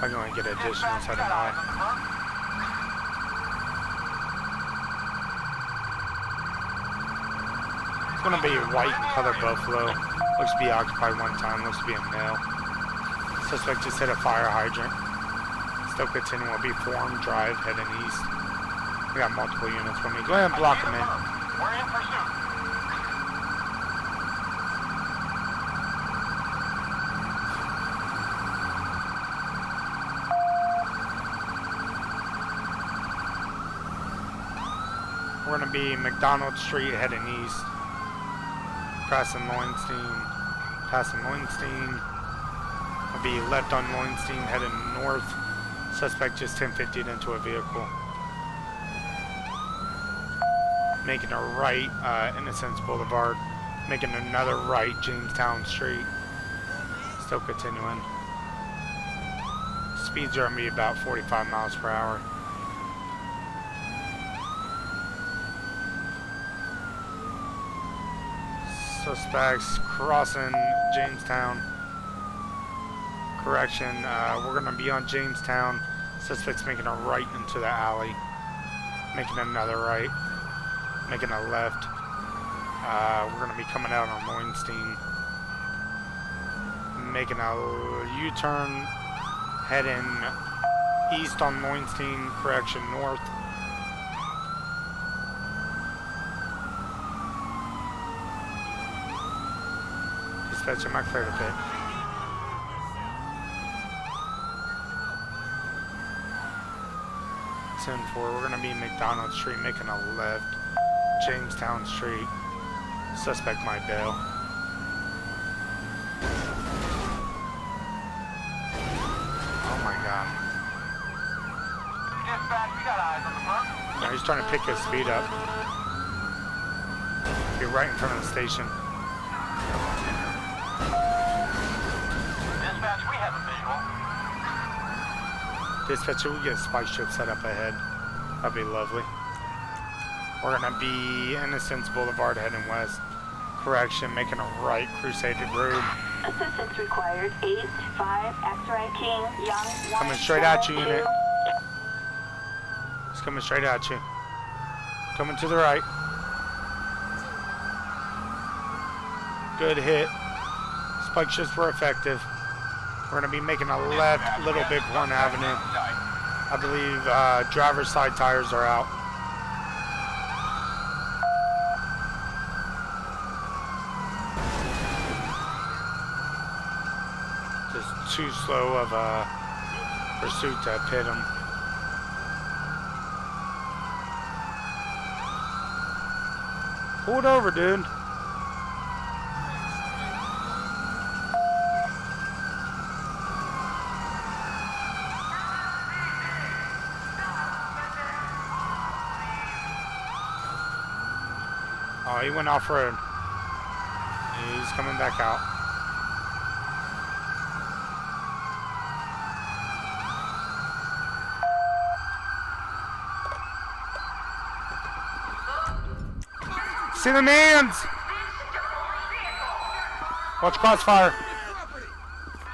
I'm gonna get additional Dispatch, set got of eyes mine. on the perp. It's gonna be a white color Buffalo. Looks to be occupied one time. Looks to be a male. Suspect just hit a fire hydrant. Still continuing. Will be Forum Drive heading east. We got multiple units with me. Go ahead and block them in. We're in pursuit. We're gonna be McDonald Street heading east. Crossing Lowenstein. Passing Lowenstein. We'll be left on Lowenstein heading north. Suspect just 1050'd into a vehicle. Making a right, Innocence Boulevard. Making another right, Jamestown Street. Still continuing. Speeds are gonna be about 45 miles per hour. Suspects crossing Jamestown. Correction, we're gonna be on Jamestown. Suspect's making a right into the alley. Making another right. Making a left. We're going to be coming out on Moinstein, making a U-turn, heading east on Moinstein, correction, north. Dispatch, am I clear to pit? 10-4, we're going to be McDonald Street, making a left, Jamestown Street. Suspect might bail. Oh my god. Dispatch, we got eyes on the front. Now he's trying to pick his speed up. You're right in front of the station. Dispatch, we have a visual. Dispatcher, we get a spy strip set up ahead. That'd be lovely. We're gonna be Innocence Boulevard heading west. Correction, making a right, Crusader Road. Assistance required. 8-5 X-ray King Young. Coming straight at you, 172. unit. It's coming straight at you. Coming to the right. Good hit. Spike shifts were effective. We're gonna be making a left, Little Bighorn Avenue. I believe driver's side tires are out. Just too slow of a pursuit to pit him. Pull it over, dude. Oh, he went off road. He's coming back out. See the mans! Watch crossfire.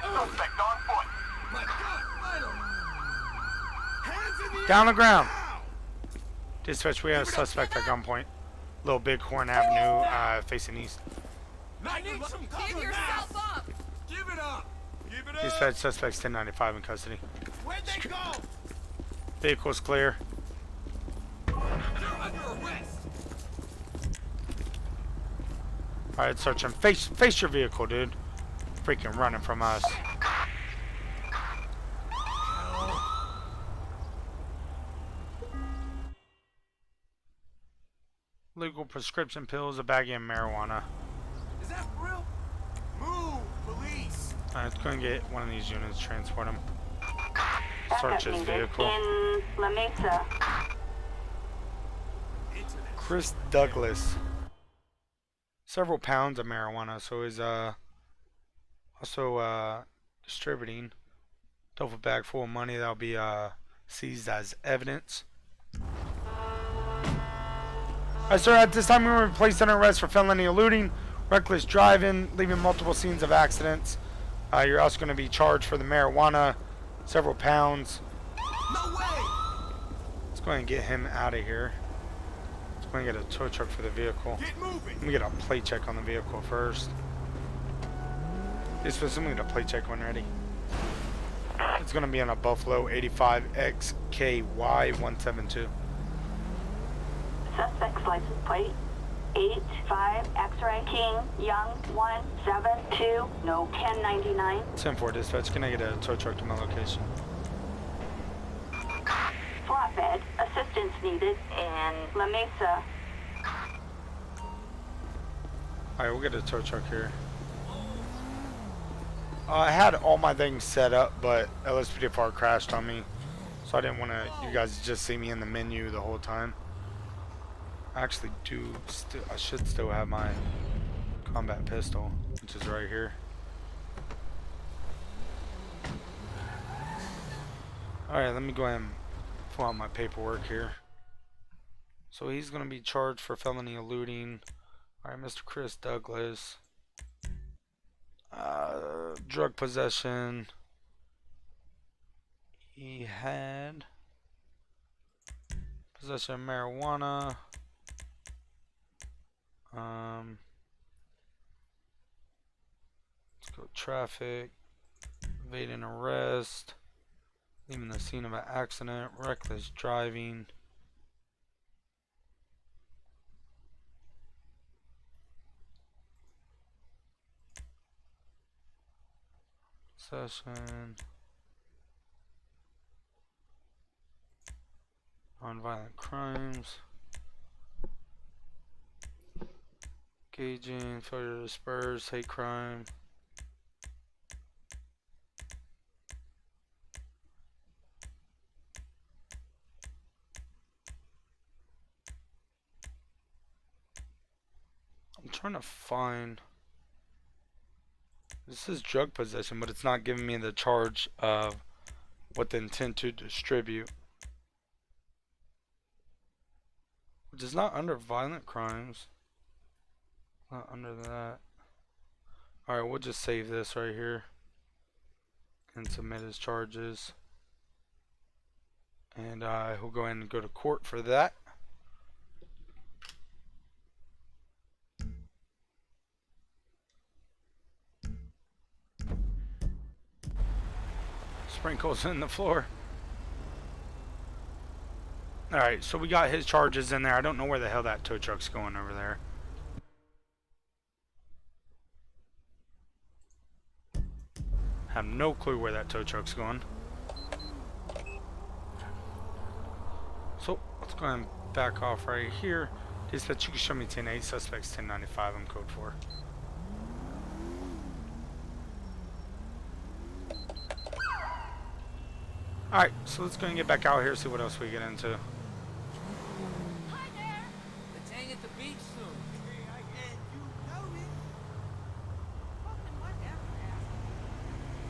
Suspect on foot. Down the ground. Dispatch, we have a suspect at gunpoint. Little Bighorn Avenue, facing east. I need some cover Give now. yourself up! Give it up. Give it up. Dispatch, suspects 1095 in custody. Where'd they go? Vehicle's clear. They're under arrest. Alright, search him. Face your vehicle, dude. Freaking running from us. Legal prescription pills, a baggie of marijuana. Is that for real? Move, police. Alright, let's go and get one of these units, transport him. Backup Search his needed vehicle. in La Mesa. Internet. Chris Douglas. Several pounds of marijuana, so he's also distributing. Duffel bag full of money that'll be seized as evidence. Alright, sir, at this time we were placed under arrest for felony eluding, reckless driving, leaving multiple scenes of accidents. You're also going to be charged for the marijuana, several pounds. No way. Let's go ahead and get him out of here. Let's go ahead and get a tow truck for the vehicle. Get moving. Let me get a plate check on the vehicle first. This was, let me get a plate check when ready. It's going to be on a Buffalo 85XKY172. Suspect's license plate. 8-5 X-ray King Young 172. No 1099. 10-4 dispatch, can I get a tow truck to my location? Flatbed. Assistance needed in La Mesa. Alright, we'll get a tow truck here. I had all my things set up, but LSPDFR crashed on me. So I didn't want you guys to just see me in the menu the whole time. I actually I should still have my combat pistol, which is right here. Alright, let me go ahead and pull out my paperwork here. So he's going to be charged for felony eluding. Alright, Mr. Chris Douglas. Drug possession. He had possession of marijuana. Let's go traffic, evading arrest, leaving the scene of an accident, reckless driving. Possession. Nonviolent crimes. Engaging, failure to disperse, hate crime. I'm trying to find. This is drug possession, but it's not giving me the charge of what the intent to distribute. Which is not under violent crimes. Not under that. Alright, we'll just save this right here. And submit his charges. And he'll go ahead and go to court for that. Sprinkles in the floor. Alright, so we got his charges in there. I don't know where the hell that tow truck's going over there. Have no clue where that tow truck's going. So, let's go ahead and back off right here. Dispatch, you can show me 10-8, suspects 1095, I'm code 4. Alright, so let's go and get back out here, see what else we get into. Hi there. Let's hang at the beach soon. And you know it. Fucking whatever,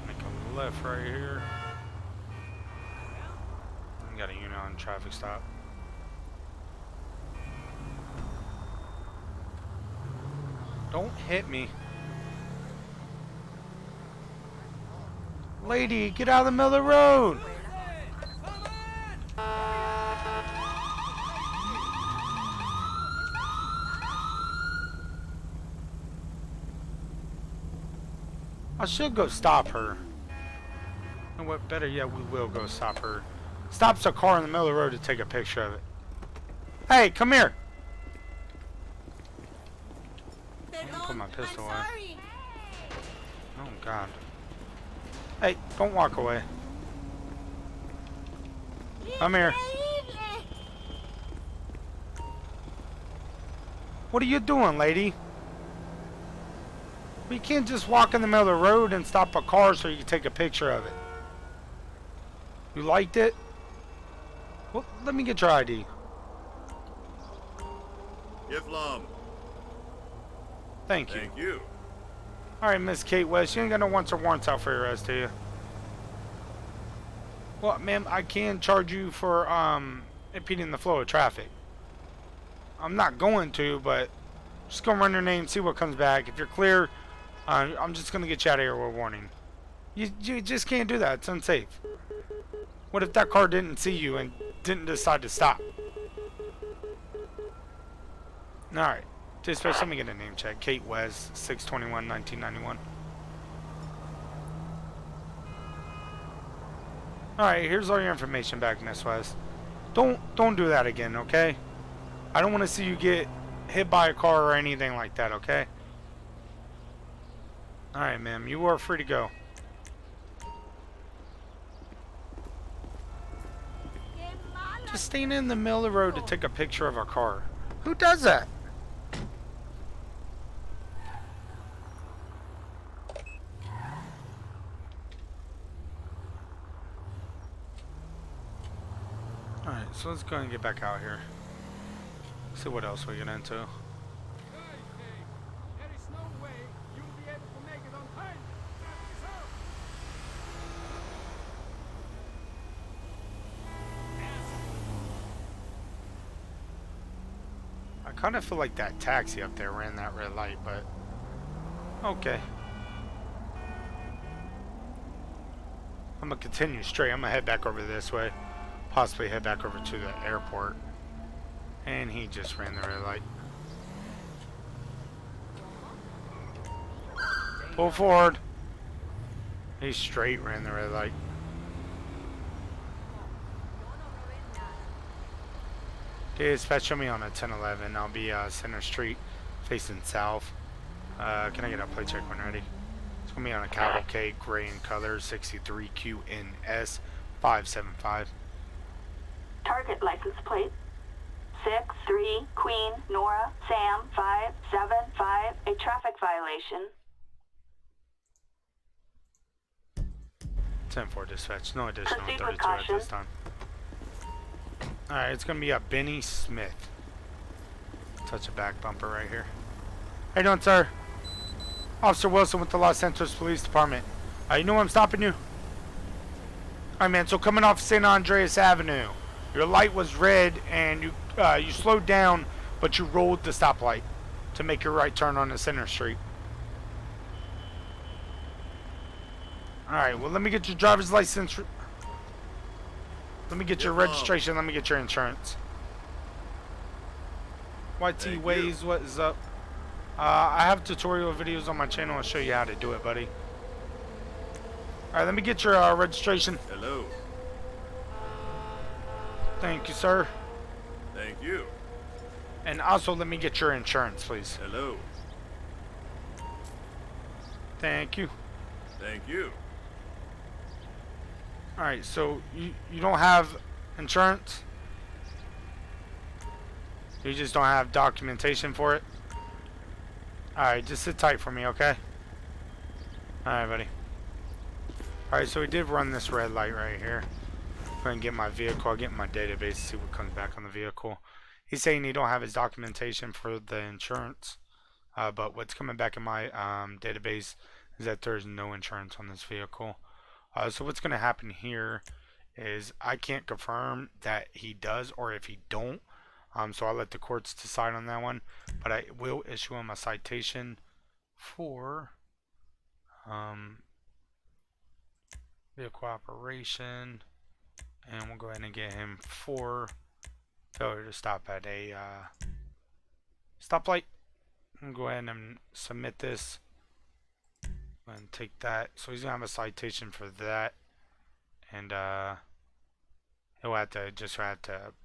Make a left right here. We got a unit on traffic stop. Don't hit me. Lady, get out of the middle of the road! I should go stop her. And what better yet, we will go stop her. Stops a car in the middle of the road to take a picture of it. Hey, come here! Put my pistol away. Sorry. Oh God. Hey, don't walk away. Come here. What are you doing, lady? We can't just walk in the middle of the road and stop a car so you can take a picture of it. You liked it? Well, let me get your ID. Islam. Thank you. Thank you. Alright, Miss Kate West, you ain't got no wants or warrants out for your arrest, do you? Well, ma'am, I can charge you for impeding the flow of traffic. I'm not going to, but just go run your name, see what comes back. If you're clear, I'm just going to get you out of here with a warning. You just can't do that. It's unsafe. What if that car didn't see you and didn't decide to stop? Alright. Dispatch, let me get a name check. Kate West, 6/21/1991. Alright, here's all your information back, Miss West. Don't do that again, okay? I don't want to see you get hit by a car or anything like that, okay? Alright, ma'am, you are free to go. Just staying in the middle of the road to take a picture of a car. Who does that? Alright, so let's go ahead and get back out here. See what else we get into. there is no way you'll be able to make it on time. I kind of feel like that taxi up there ran that red light, but okay. I'm gonna continue straight. I'm gonna head back over this way, possibly head back over to the airport. And he just ran the red light. Pull forward. He straight ran the red light. Okay, dispatch, show me on a 1011. I'll be Center Street, facing south. Can I get a plate check when ready? It's gonna be on a cavalcade, gray in color, 63QNS 575. Target license plate 6-3 Queen Nora Sam 575. A traffic violation. 10-4 dispatch. No additional Proceed 32 with at caution. this time. Alright, it's gonna be a Benny Smith. Touch a back bumper right here. How you doing, sir? Officer Wilson with the Los Santos Police Department. You know I'm stopping you? Alright, man, so coming off San Andreas Avenue, your light was red and you slowed down, but you rolled the stoplight to make your right turn on the Center Street. Alright, well, let me get your driver's license. Let me get your registration. Let me get your insurance. YT Ways, what is up? I have tutorial videos on my channel. I'll show you how to do it, buddy. Alright, let me get your registration. Hello. Thank you, sir. Thank you. And also, let me get your insurance, please. Hello. Thank you. Thank you. Alright, so you don't have insurance? You just don't have documentation for it? Alright, just sit tight for me, okay? Alright, buddy. Alright, so we did run this red light right here. Go ahead and get my vehicle. I'll get my database, see what comes back on the vehicle. He's saying he don't have his documentation for the insurance. But what's coming back in my database is that there's no insurance on this vehicle. So what's going to happen here is I can't confirm that he does or if he don't. So I'll let the courts decide on that one. But I will issue him a citation for vehicle operation. And we'll go ahead and get him for failure to stop at a stoplight. We'll go ahead and submit this. And take that. So he's gonna have a citation for that, and he'll have to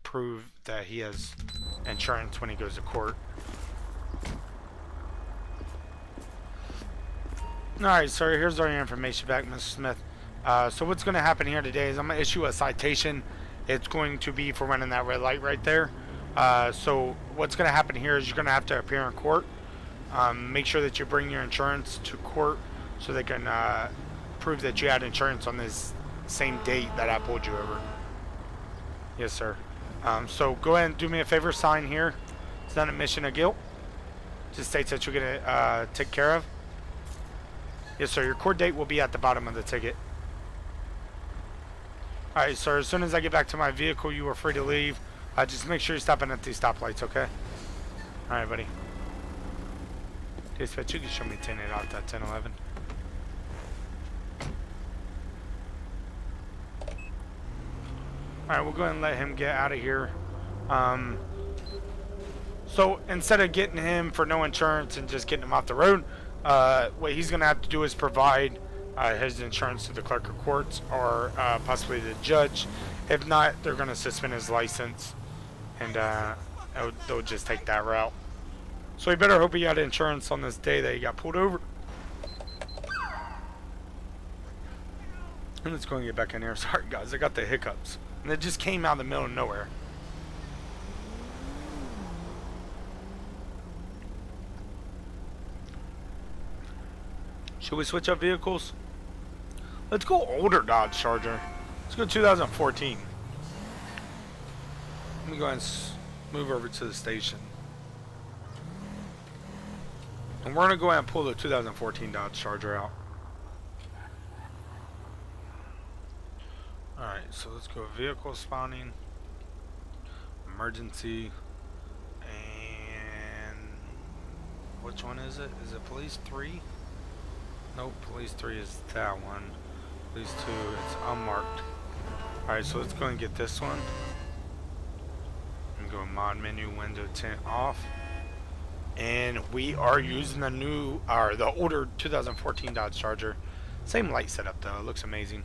prove that he has insurance when he goes to court. Alright, so here's all your information back, Mr. Smith. So what's gonna happen here today is I'm gonna issue a citation. It's going to be for running that red light right there. So what's gonna happen here is you're gonna have to appear in court. Make sure that you bring your insurance to court, so they can prove that you had insurance on this same date that I pulled you over. Yes, sir. So go ahead and do me a favor, sign here. It's not an admission of guilt. Just states that you're going to take care of. Yes, sir. Your court date will be at the bottom of the ticket. Alright, sir. As soon as I get back to my vehicle, you are free to leave. Just make sure you're stopping at these stoplights, okay? Alright, buddy. Dispatch, you can show me 10-8 off that 10-11. Alright, we'll go ahead and let him get out of here. So instead of getting him for no insurance and just getting him off the road, what he's going to have to do is provide his insurance to the clerk of courts or possibly the judge. If not, they're going to suspend his license, and they'll just take that route. So he better hope he got insurance on this day that he got pulled over. And let's go and get back in here. Sorry guys, I got the hiccups. And it just came out of the middle of nowhere. Should we switch up vehicles? Let's go older Dodge Charger. Let's go 2014. Let me go ahead and move over to the station. And we're going to go ahead and pull the 2014 Dodge Charger out. Alright, so let's go vehicle spawning, emergency, and which one is it? Is it police 3? Nope, police 3 is that one. Police 2, it's unmarked. Alright, so let's go and get this one. And go mod menu, window tint off. And we are using the older 2014 Dodge Charger. Same light setup though, it looks amazing.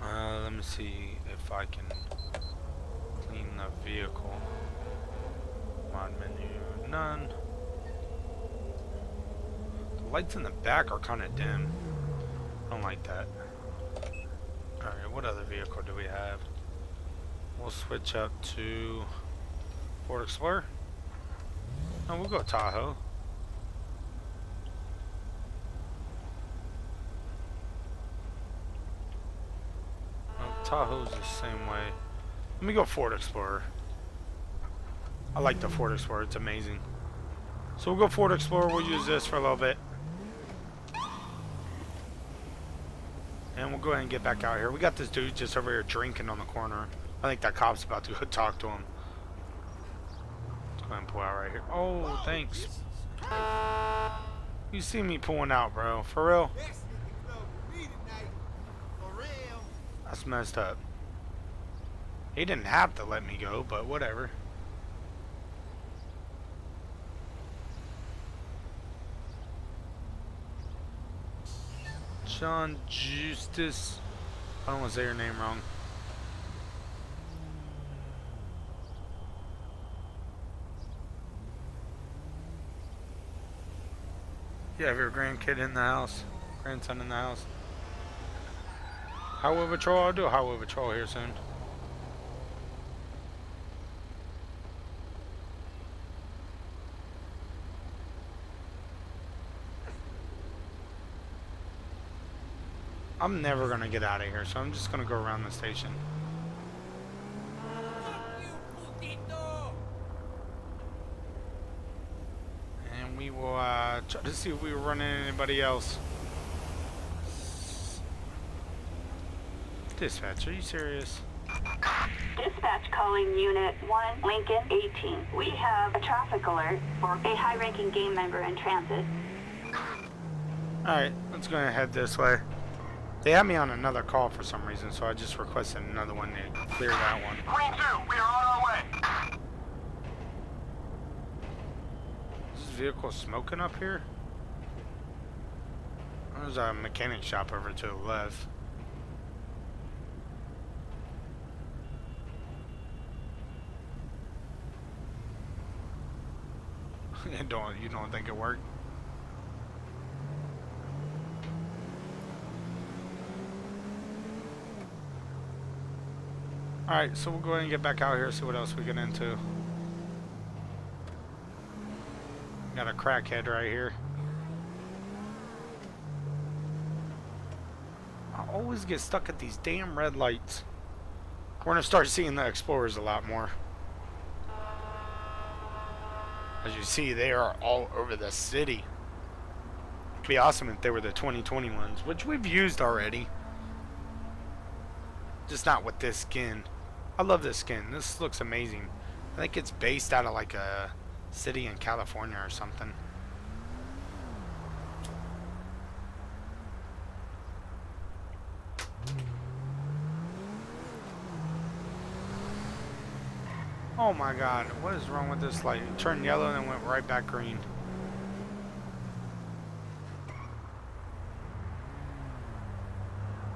Let me see if I can clean the vehicle. Mod menu, none. The lights in the back are kind of dim. I don't like that. Alright, what other vehicle do we have? We'll switch up to Ford Explorer. No, we'll go Tahoe. No, Tahoe's the same way. Let me go Ford Explorer. I like the Ford Explorer, it's amazing. So we'll go Ford Explorer, we'll use this for a little bit. And we'll go ahead and get back out here. We got this dude just over here drinking on the corner. I think that cop's about to go talk to him. Let's go ahead and pull out right here. Oh, thanks. You see me pulling out, bro. For real? That's messed up. He didn't have to let me go, but whatever. John Justice. I don't want to say your name wrong. You have your grandkid in the house, grandson in the house. Highway patrol. I'll do a highway patrol here soon. I'm never gonna get out of here, so I'm just gonna go around the station. And we will try to see if we run into anybody else. Dispatch, are you serious? Dispatch calling Unit 1, Lincoln 18. We have a traffic alert for a high-ranking gang member in transit. Alright, let's go ahead this way. They had me on another call for some reason, so I just requested another one to clear that one. Green 2, we are on our way. Is this vehicle smoking up here? There's a mechanic shop over to the left. You don't think it worked? Alright, so we'll go ahead and get back out here and see what else we get into. Got a crackhead right here. I always get stuck at these damn red lights. We're gonna start seeing the Explorers a lot more. As you see, they are all over the city. It'd be awesome if they were the 2020 ones, which we've used already. Just not with this skin. I love this skin. This looks amazing. I think it's based out of like a city in California or something. Oh my god, what is wrong with this light? It turned yellow and then went right back green.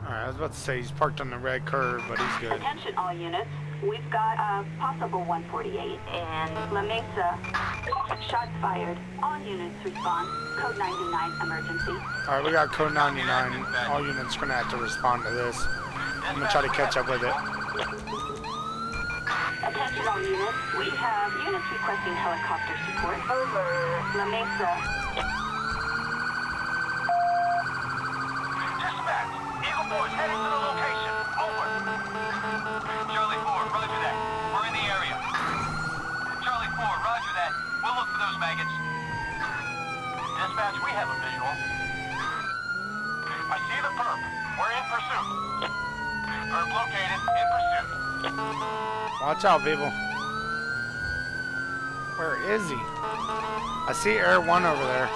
Alright, I was about to say he's parked on the red curb, but he's good. Attention all units. We've got a possible 148 and La Mesa. Shots fired. All units respond. Code 99 emergency. Alright, we got code 99. All units are gonna have to respond to this. I'm gonna try to catch up with it. Attention all units. We have units requesting helicopter support. Over. La Mesa. Dispatch, Eagle Boys heading to the location. Over. Charlie 4, roger that. We're in the area. Charlie 4, roger that. We'll look for those maggots. Dispatch, we have a visual. I see the perp. We're in pursuit. Perp located, in pursuit. Watch out, people. Where is he? I see Air 1 over there.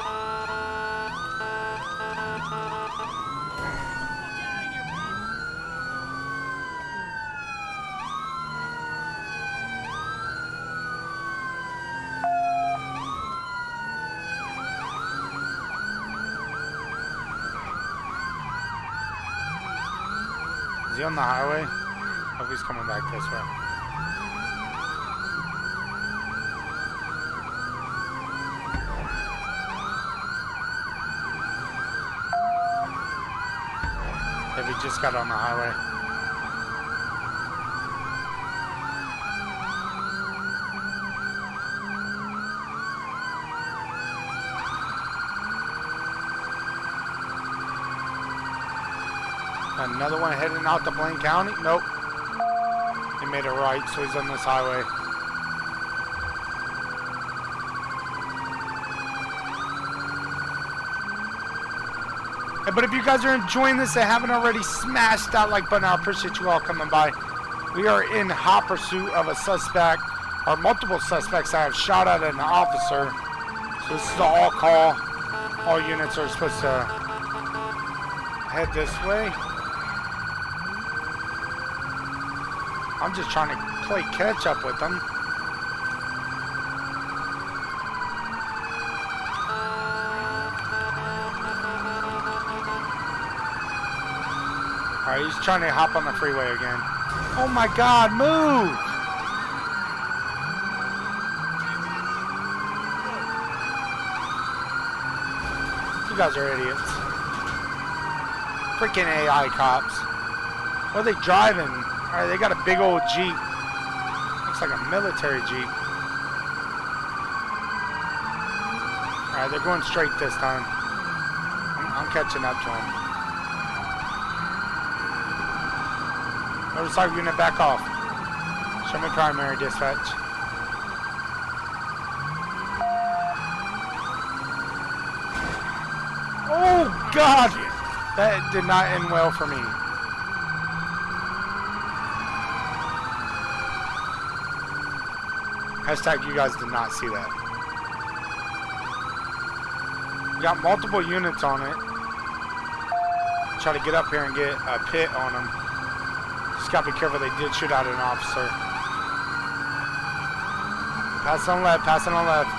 Is he on the highway? Hope he's coming back this way. If he just got on the highway. Another one heading out to Blaine County? Nope. He made a right, so he's on this highway. Hey, but if you guys are enjoying this and haven't already smashed that like button, I appreciate you all coming by. We are in hot pursuit of a suspect, or multiple suspects that have shot at an officer. So this is the all call. All units are supposed to head this way. I'm just trying to play catch up with them. Alright, he's trying to hop on the freeway again. Oh my god, move! You guys are idiots. Freaking AI cops. What are they driving? Alright, they got a big old Jeep. Looks like a military Jeep. Alright, they're going straight this time. I'm catching up to them. Motorcycle unit, back off. Show me primary dispatch. Oh, God! That did not end well for me. Hashtag, you guys did not see that. We got multiple units on it. Try to get up here and get a pit on them. Just gotta be careful, they did shoot out an officer. Pass on left, pass on left.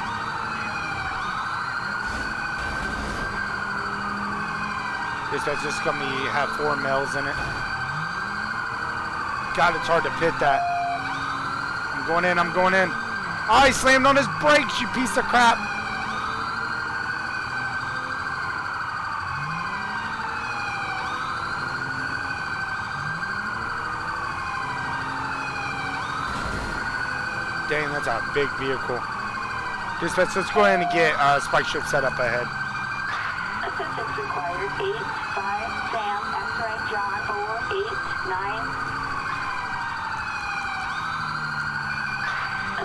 Dispatch, just gonna have 4 males in it. God, it's hard to pit that. I'm going in, I'm going in. Oh, he slammed on his brakes, you piece of crap. Dang, that's a big vehicle. Dispatch, let's go ahead and get spike strip set up ahead. Assistance required 8, 5, Sam, X-ray, John, 4, 8, 9.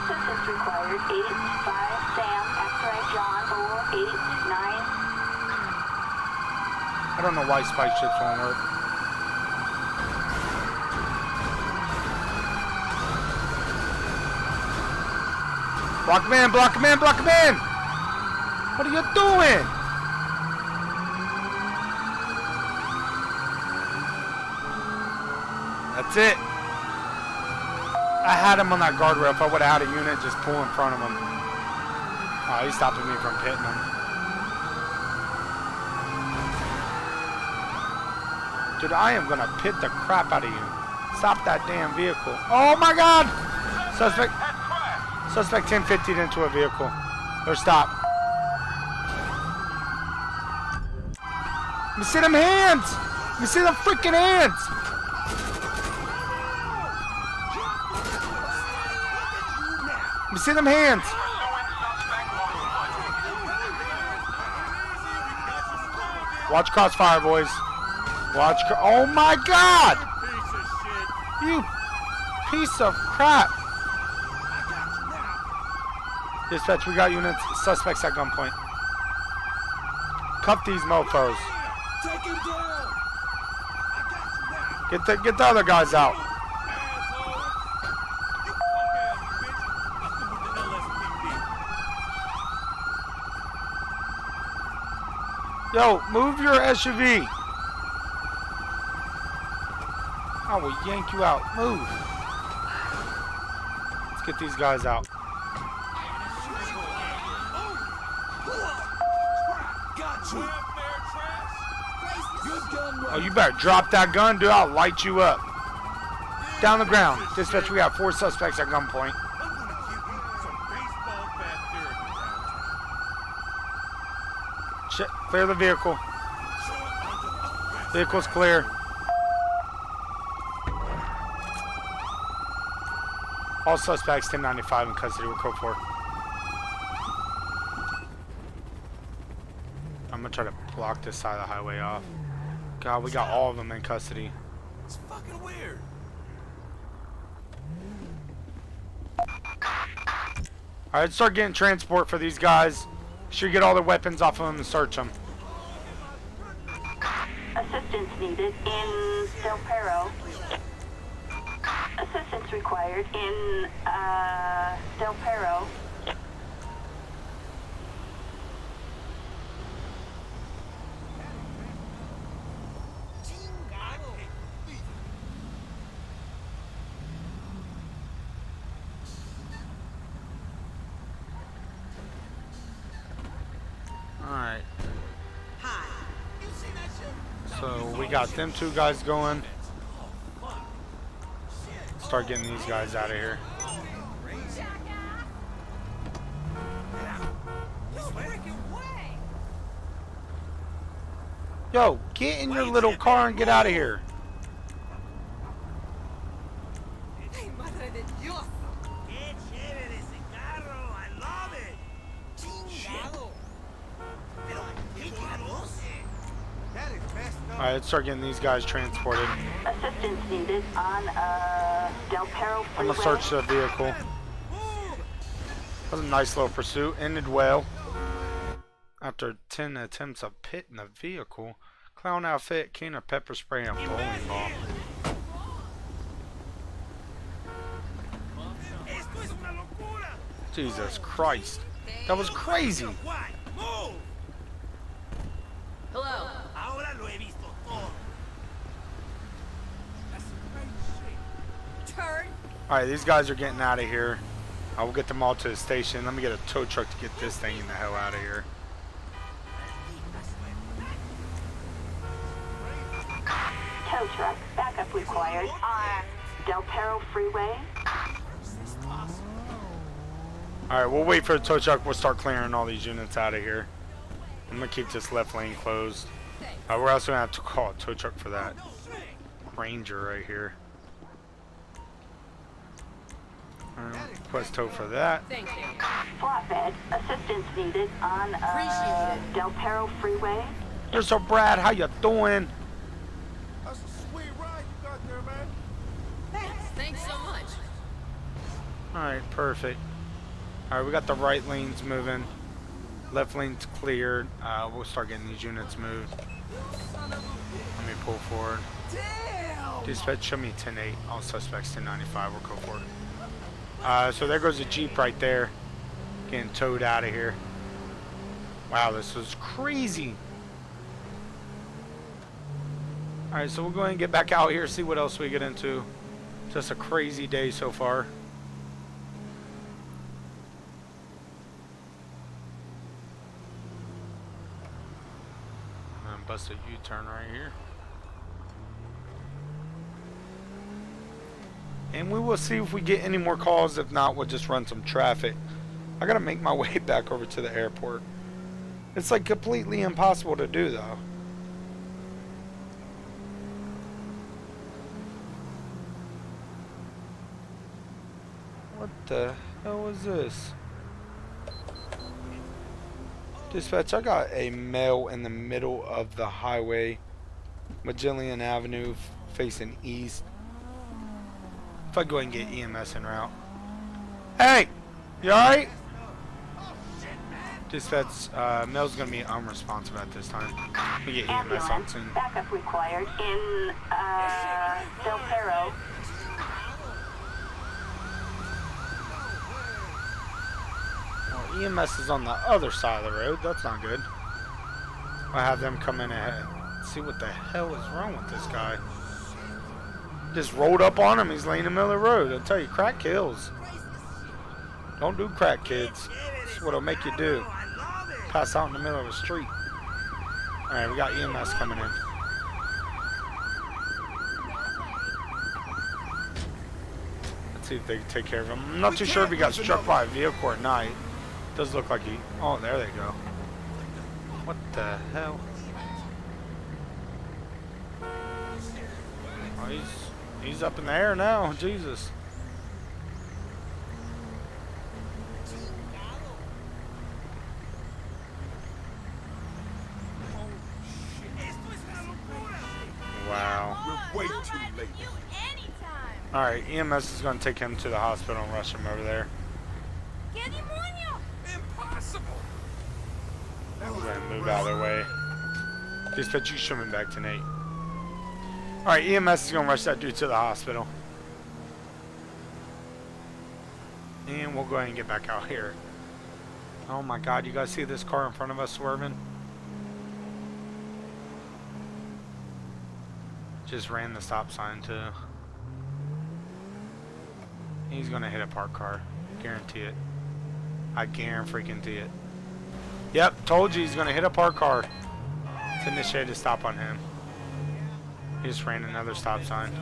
Assistance required 8, 5, Sam, X-ray, John, 4, 8, 9. I don't know why spike strips won't work. Block him in, block him in, block him in! What are you doing? That's it. I had him on that guardrail. If I would have had a unit, just pull in front of him. Oh, he's stopping me from hitting him. Dude, I am gonna pit the crap out of you. Stop that damn vehicle. Oh my god! Suspect 1050'd into a vehicle. Or stop. Let me see them hands! Let me see them freaking hands! Let me see them hands! Watch crossfire, boys. Watch. Oh my god! You piece of crap! Dispatch, we got units, suspects at gunpoint. Cuff these mofos. Take him down. Get the other guys out. Yo, move your SUV. I will yank you out. Move. Let's get these guys out. Got you. Good Oh, you better drop that gun, dude. I'll light you up. Down the ground. Dispatch, we got 4 suspects at gunpoint. I'm gonna give you some baseball bat therapy. Shit, clear the vehicle. Vehicle's clear. All suspects 1095 in custody. We're code 4. I'm gonna try to block this side of the highway off. God, we got all of them in custody. It's fucking weird. Alright, start getting transport for these guys. Should get all their weapons off of them and search them. Assistance needed in Del Perro. Assistance required in Del Perro. Alright. So we got them 2 guys going. Start getting these guys out of here. Yo, get in your little car and get out of here. Alright, let's start getting these guys transported. Assistance needed on Del Perro I'm freeway. gonna search the vehicle. That was a nice little pursuit. Ended well. After 10 attempts of pitting the vehicle, clown outfit, can of pepper spray, and a bowling ball. Jesus Christ. That was crazy. Hello. Turd. Alright, these guys are getting out of here. I will get them all to the station. Let me get a tow truck to get this thing in the hell out of here. Tow truck, backup required on Del Perro freeway. Alright, we'll wait for the tow truck. We'll start clearing all these units out of here. I'm going to keep this left lane closed. We're also going to have to call a tow truck for that Ranger right here. Request tow for that. Thank you. Flatbed, assistance needed on Appreciate it. Del Perro freeway. Here's so Brad, how you doing? That's a sweet ride you got there, man. Thanks so much. Alright, perfect. Alright, we got the right lanes moving. Left lane's cleared. We'll start getting these units moved. Let me pull forward. Dispatch, show me 10-8. All suspects 1095. We'll go forward. So there goes a Jeep right there. Getting towed out of here. Wow, this was crazy. Alright, so we'll go ahead and get back out here, see what else we get into. Just a crazy day so far. I'm gonna bust a U-turn right here. And we will see if we get any more calls. If not, we'll just run some traffic. I gotta make my way back over to the airport. It's like completely impossible to do though. What the hell is this? Dispatch, I got a male in the middle of the highway. Magellan Avenue facing east. If I go ahead and get EMS en route. Hey! You alright? Dispatch, Mel's gonna be unresponsive at this time. Let me get EMS on Ambulance, soon. backup required in Del Perro. Well, EMS is on the other side of the road. That's not good. I'll have them come in ahead. See what the hell is wrong with this guy. Just rolled up on him. He's laying in the middle of the road. I'll tell you, crack kills. Don't do crack, kids. That's what it'll make you do. Pass out in the middle of the street. Alright, we got EMS coming in. See if they can take care of him. I'm not too sure if he got struck by a vehicle or not. Does look like he... Oh, there they go. What the hell? Oh, he's up in the air now. Jesus. Wow. We're way too late. Alright, EMS is going to take him to the hospital and rush him over there. Impossible. I'm going to move out of their way. Dispatch, you swimming back to Nate. Alright, EMS is going to rush that dude to the hospital. And we'll go ahead and get back out here. Oh my god, you guys see this car in front of us swerving? Just ran the stop sign too. He's gonna hit a parked car. Guarantee it. I guarantee it. Yep, told you he's gonna hit a parked car. To initiate a stop on him. He just ran another stop sign.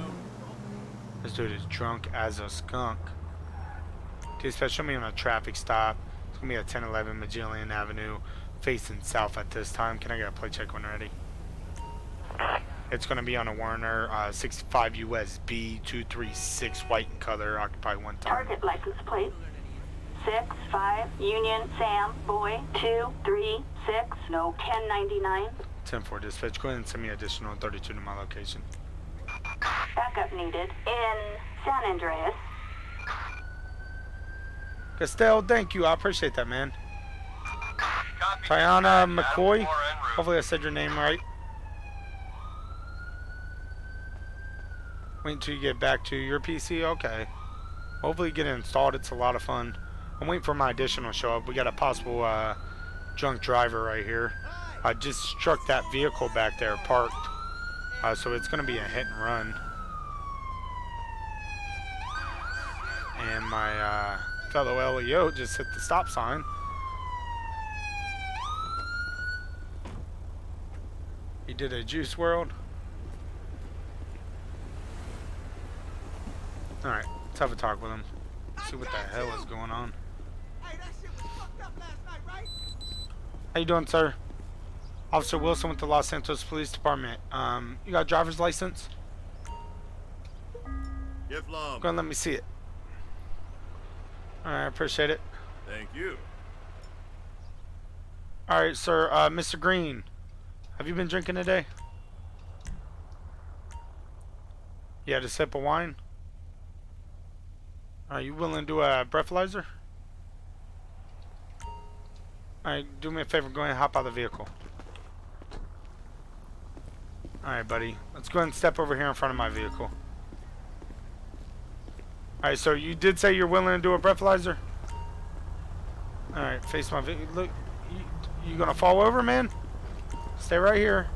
This dude is drunk as a skunk. Dispatch, show me on a traffic stop. It's gonna be at 1011 Magellan Avenue, facing south at this time. Can I get a plate check when ready? It's going to be on a Warner 65 USB 236 white in color, occupy one time. Target license plate 65 Union Sam Boy 236 no 1099. 10-4 dispatch. Go ahead and send me additional 32 to my location. Backup needed in San Andreas. Castell, thank you. I appreciate that, man. Copy. Tiana Dispatch, McCoy. Adam 4 en route. Hopefully I said your name right. Wait until you get back to your PC. Okay. Hopefully you get it installed. It's a lot of fun. I'm waiting for my additional show up. We got a possible drunk driver right here. I just struck that vehicle back there parked. So it's going to be a hit and run. And my fellow LEO just hit the stop sign. He did a Juice World. Alright, let's have a talk with him. See what the hell is going on. Hey, that shit was fucked up last night, right? How you doing, sir? Officer Wilson with the Los Santos Police Department. You got a driver's license? Yes, Lom. Go and let me see it. Alright, appreciate it. Thank you. Alright, sir, Mr. Green. Have you been drinking today? You had a sip of wine? Are you willing to do a breathalyzer? Alright, do me a favor, go ahead and hop out of the vehicle. Alright, buddy. Let's go ahead and step over here in front of my vehicle. Alright, so you did say you're willing to do a breathalyzer? Alright, face my vehicle. Look, you gonna fall over, man? Stay right here.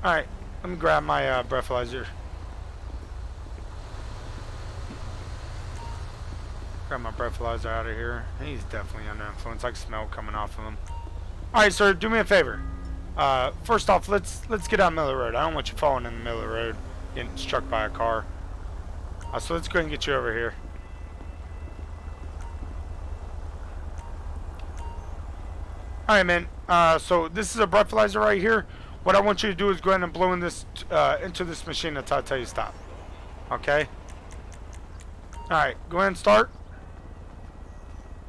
Alright, let me grab my breathalyzer. Grab my breathalyzer out of here. He's definitely under influence. I can smell it coming off of him. Alright, sir, do me a favor. First off, let's get out in the middle of the road. I don't want you falling in the middle of the road, getting struck by a car. So let's go ahead and get you over here. Alright, man. So this is a breathalyzer right here. What I want you to do is go ahead and blow in this into this machine until I tell you stop. Okay? Alright, go ahead and start.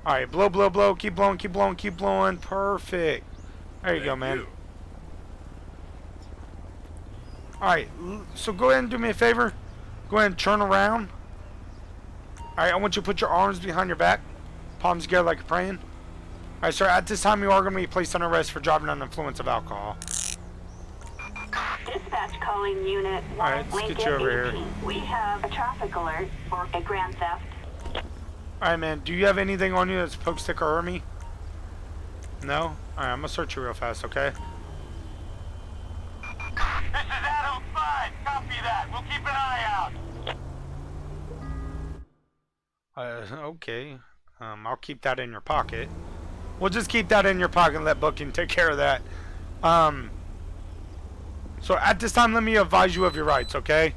Alright, blow, blow, blow. Keep blowing, keep blowing, keep blowing. Perfect. There you go, man. Alright, so go ahead and do me a favor. Go ahead and turn around. Alright, I want you to put your arms behind your back. Palms together like you're praying. Alright, sir, at this time you are going to be placed on arrest for driving under the influence of alcohol. Dispatch calling unit 1 Alright, let's get you over here. We have a traffic alert for a grand theft. Alright, man, do you have anything on you that's poke, stick, or hurt me? No? Alright, I'm going to search you real fast, okay? This is Adam 5. Copy that. We'll keep an eye out. Okay. I'll keep that in your pocket. We'll just keep that in your pocket and let Booking take care of that. So at this time, let me advise you of your rights, okay?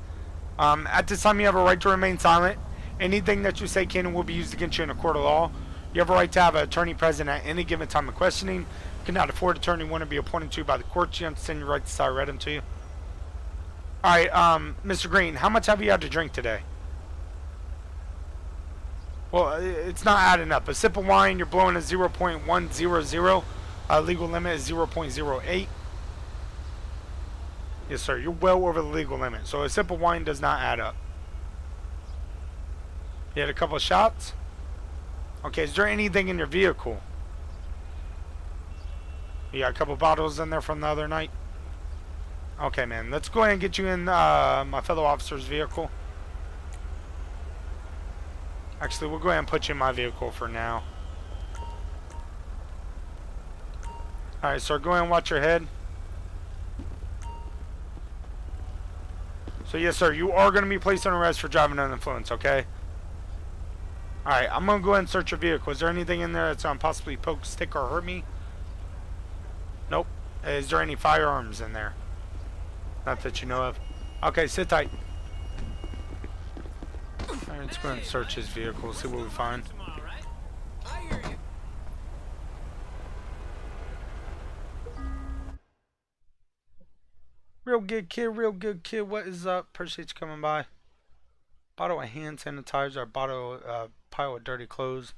At this time, you have a right to remain silent. Anything that you say can and will be used against you in a court of law. You have a right to have an attorney present at any given time of questioning. You cannot afford an attorney one to be appointed to you by the court. You understand your right to say I read them to you. Alright, Mr. Green, how much have you had to drink today? Well, it's not adding up. A sip of wine, you're blowing a 0.100. Legal limit is 0.08. Yes, sir. You're well over the legal limit. So a sip of wine does not add up. You had a couple of shots? Okay, is there anything in your vehicle? You got a couple bottles in there from the other night? Okay, man. Let's go ahead and get you in my fellow officer's vehicle. Actually, we'll go ahead and put you in my vehicle for now. Alright, sir. Go ahead and watch your head. So, yes, sir. You are going to be placed on arrest for driving under influence, okay? Alright, I'm going to go ahead and search your vehicle. Is there anything in there that's possibly poke, stick, or hurt me? Nope. Is there any firearms in there? Not that you know of. Okay, sit tight. Alright, let's go ahead and search his vehicle, see what we find. Real good kid, real good kid. What is up? Appreciate you coming by. Bottle of hand sanitizer, a bottle, pile of dirty clothes,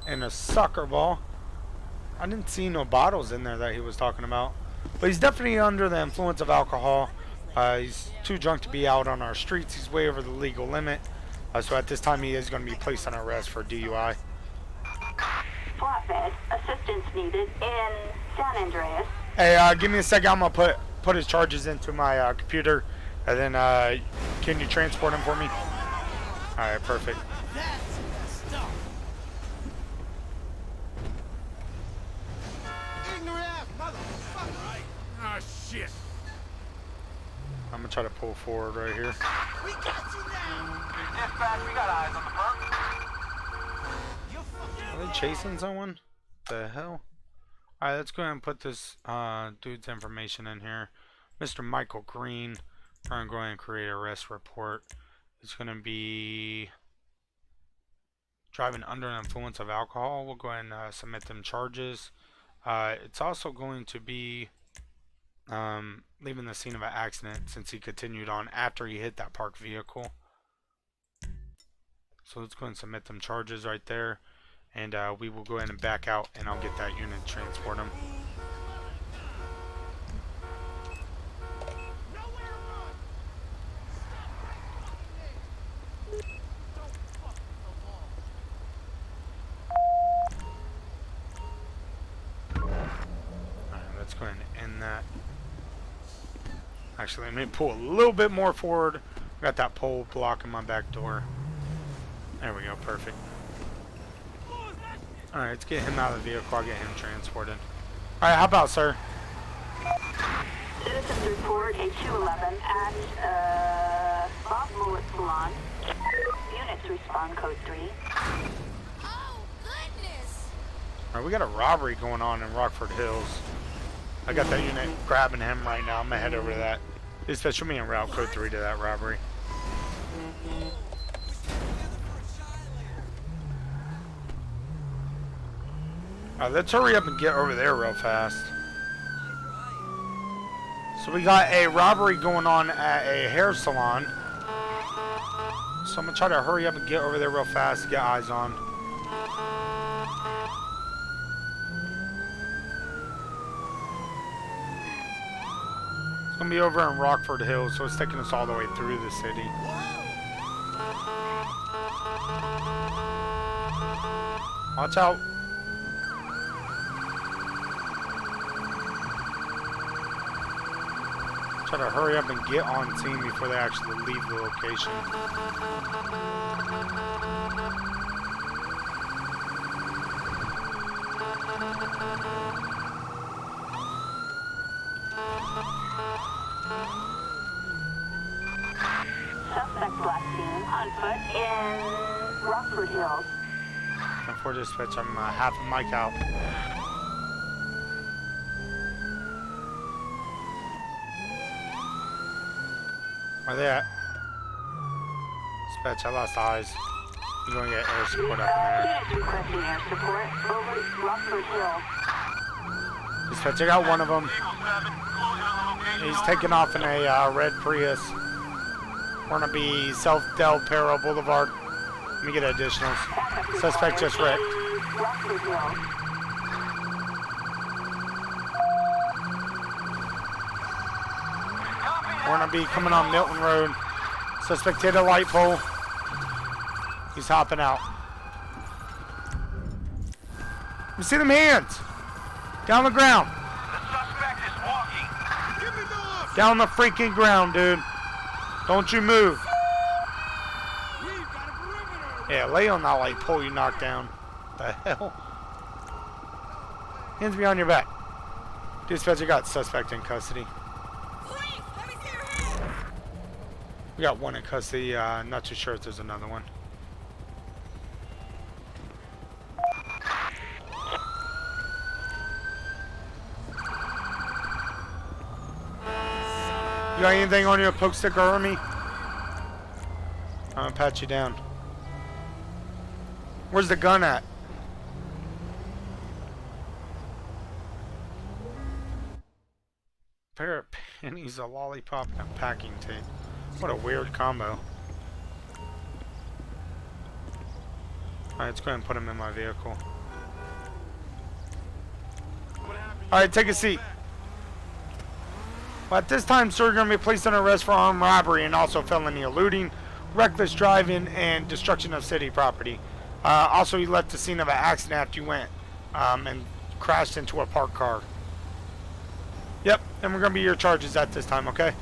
and a soccer ball. I didn't see no bottles in there that he was talking about. But he's definitely under the influence of alcohol. He's too drunk to be out on our streets. He's way over the legal limit. So at this time, he is going to be placed on arrest for DUI. Flatbed, assistance needed in San Andreas. Hey, give me a second. I'm going to put his charges into my computer. And then, can you transport him for me? Alright, perfect. That's messed up. Ignorant ass motherfucker. Right. Ah, shit. I'm going to try to pull forward right here. We got you now. Dispatch, we got eyes on the perp. You're fucking. Are they chasing someone? The hell? Alright, let's go ahead and put this dude's information in here. Mr. Michael Green. We're going to go ahead and create an arrest report. It's going to be driving under the influence of alcohol. We'll go ahead and submit them charges. It's also going to be leaving the scene of an accident since he continued on after he hit that parked vehicle. So let's go ahead and submit them charges right there. And we will go ahead and back out and I'll get that unit and transport him. Let's go ahead and end that. Actually, let me pull a little bit more forward. Got that pole blocking my back door. There we go, perfect. Alright, let's get him out of the vehicle. I'll get him transported. Alright, how about, sir? Citizens report a 211 at Bob Mullet Salon. Units respond code 3. Oh, goodness! Alright, we got a robbery going on in Rockford Hills. I got that unit grabbing him right now. I'm gonna head over to that. Dispatch me en route code 3 to that robbery. Alright, let's hurry up and get over there real fast. So we got a robbery going on at a hair salon. So I'm gonna try to hurry up and get over there real fast to get eyes on. It's gonna be over in Rockford Hills, so it's taking us all the way through the city. Watch out. Try to hurry up and get on scene before they actually leave the location. Suspect last seen on foot in Rockford Hills. And for dispatch, I'm half a mic out. Where they at? Dispatch, I lost eyes. You're going to get air support up in there. Units requesting air support. Over Rockford Hill. Dispatch, I got one of them. Eagle 7, closing on the location. He's taking off in a red Prius. We're going to be South Del Perro Boulevard. Let me get additionals. Suspect just wrecked. Rockford Hill. We're going to be coming on Milton Road. Suspect hit a light pole. He's hopping out. You see them hands? Down the ground. The suspect is walking. Give me the officer. Down the freaking ground, dude. Don't you move. We've got a perimeter. Yeah, lay on that light pole you knocked down. The hell? Hands behind your back. Dispatcher got suspect in custody. Please, let me see your hand. We got one in custody. Not too sure if there's another one. You got anything on your poke stick or me? I'm gonna pat you down. Where's the gun at? Pair of pennies, a lollipop, and packing tape. What a weird combo. Alright, let's go ahead and put him in my vehicle. Alright, take a seat. Well, at this time, sir, you're going to be placed under arrest for armed robbery and also felony eluding, reckless driving, and destruction of city property. Also, you left the scene of an accident after you went and crashed into a parked car. Yep, and we're going to be your charges at this time, okay?